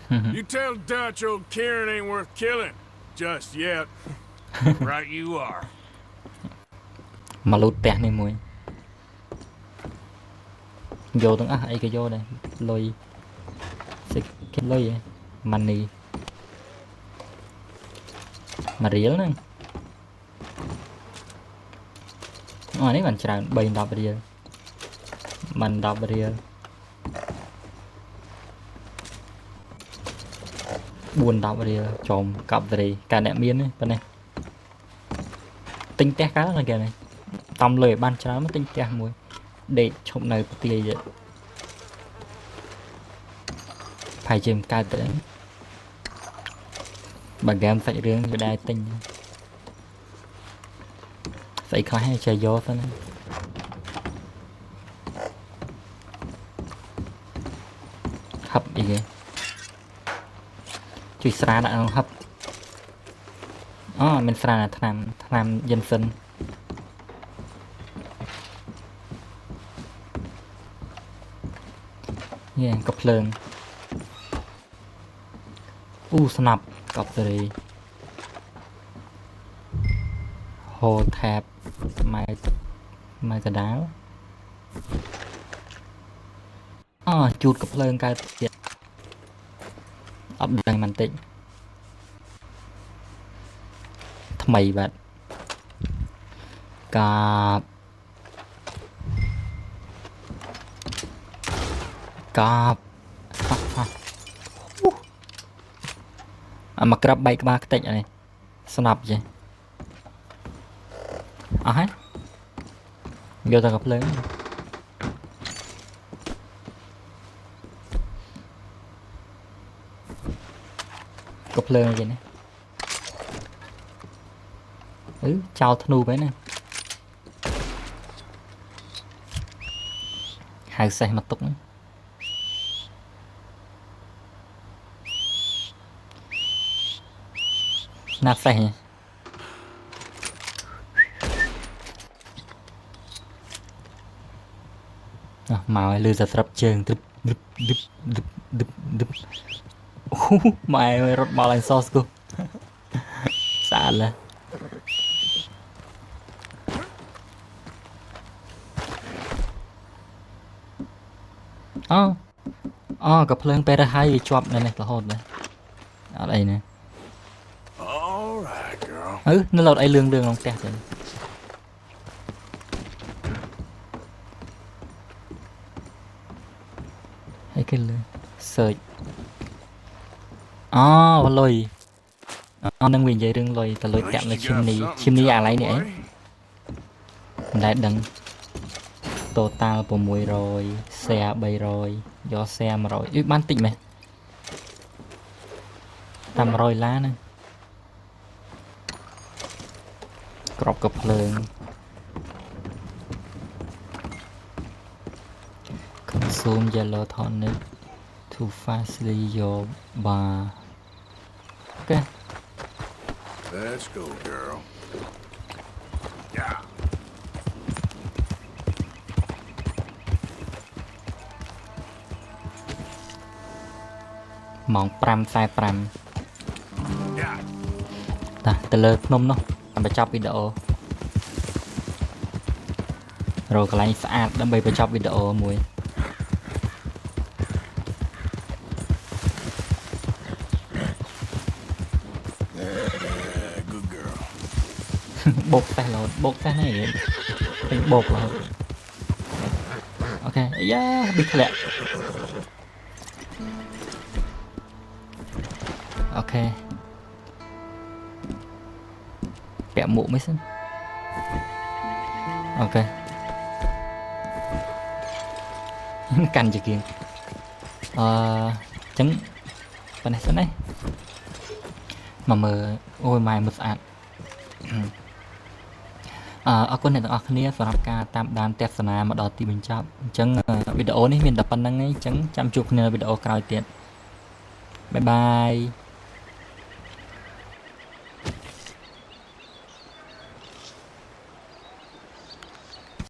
You tell Dutch old Kieran ain't worth killing. Just yet. Right you are. Mà lút bẹt này mùi. Vô tầng ấy cái vô đây. Lôi. Cái lôi vậy. Money. Mà riêng nữa. Này mình chọn 3 riêng. Mình đọc riêng. 4 riêng chồm cặp gì cả nệm miên ấy bên này. Tinh té cá là kìa này. Tầm lời ban cho nó mới tinh té mùi. Để chụp này của tìa vậy. Phải chìm cài tới. Bà game phải riêng với đai tinh. Phải khó hay chơi vô thôi này. Hấp gì kìa. Chui xa đã hấp. មានស្រាថ្នាំយិនសិននេះក៏ភ្លើងស្នាប់កប់សេរី Hold tab ម៉ែកដាលជូតក៏ភ្លើងកើតទៀតអត់ដឹងបន្តិចថ្មីបាទកាបមកក្រាបបែកក្បាលខ្ទេចអានេះស្នាប់ចេះអស់ហើយយកទៅកំភ្លើងកំភ្លើងអីនេះចោលធ្នូไปណាហៅសេះមកទុកណាសេះមកឲ្យលឺតែស្រាប់ជើងទឹកម៉ែរត់មកឡើងសស្គូស្អាតឡើយក៏ភ្លើងពេលទៅហើយវាជាប់នៅនេះរហូតដែរអត់អីណានៅលោតអីលឿងក្នុងផ្ទះទៅហើយគេលើ search លុយនឹងវានិយាយរឿងលុយតលុយតាក់នៅឈឹមនេះអាឡៃនេះអីមិនដែលដឹង total 600 share 300 យក share 100បានតិចមែនតាម100ឡាហ្នឹងក្របកភ្លើង consume yellow tonic to fastly your bar okay let's go girl yeah ម៉ោង 5:45 ទៅលើភ្នំនោះបញ្ចប់វីដេអូរកកន្លែងស្អាតដើម្បីបញ្ចប់វីដេអូមួយបោកតែរហូតបោកតែនេះពេញបោករហូតអូខេយ៉ាប៊ីធ្លាក់អូខេពាក់មួកមិនសិនអូខេកាន់ជាគៀងចឹងប៉ុណ្ណេះសិនណាមកមើលអូយម៉ែមើលស្អាតអរគុណអ្នកទាំងអស់គ្នាសម្រាប់ការតាមដានទស្សនាមកដល់ទីបញ្ចប់អញ្ចឹងវីដេអូនេះមានតែប៉ុណ្្នឹងឯងអញ្ចឹងចាំជួបគ្នានៅវីដេអូក្រោយទៀតបាយបាយ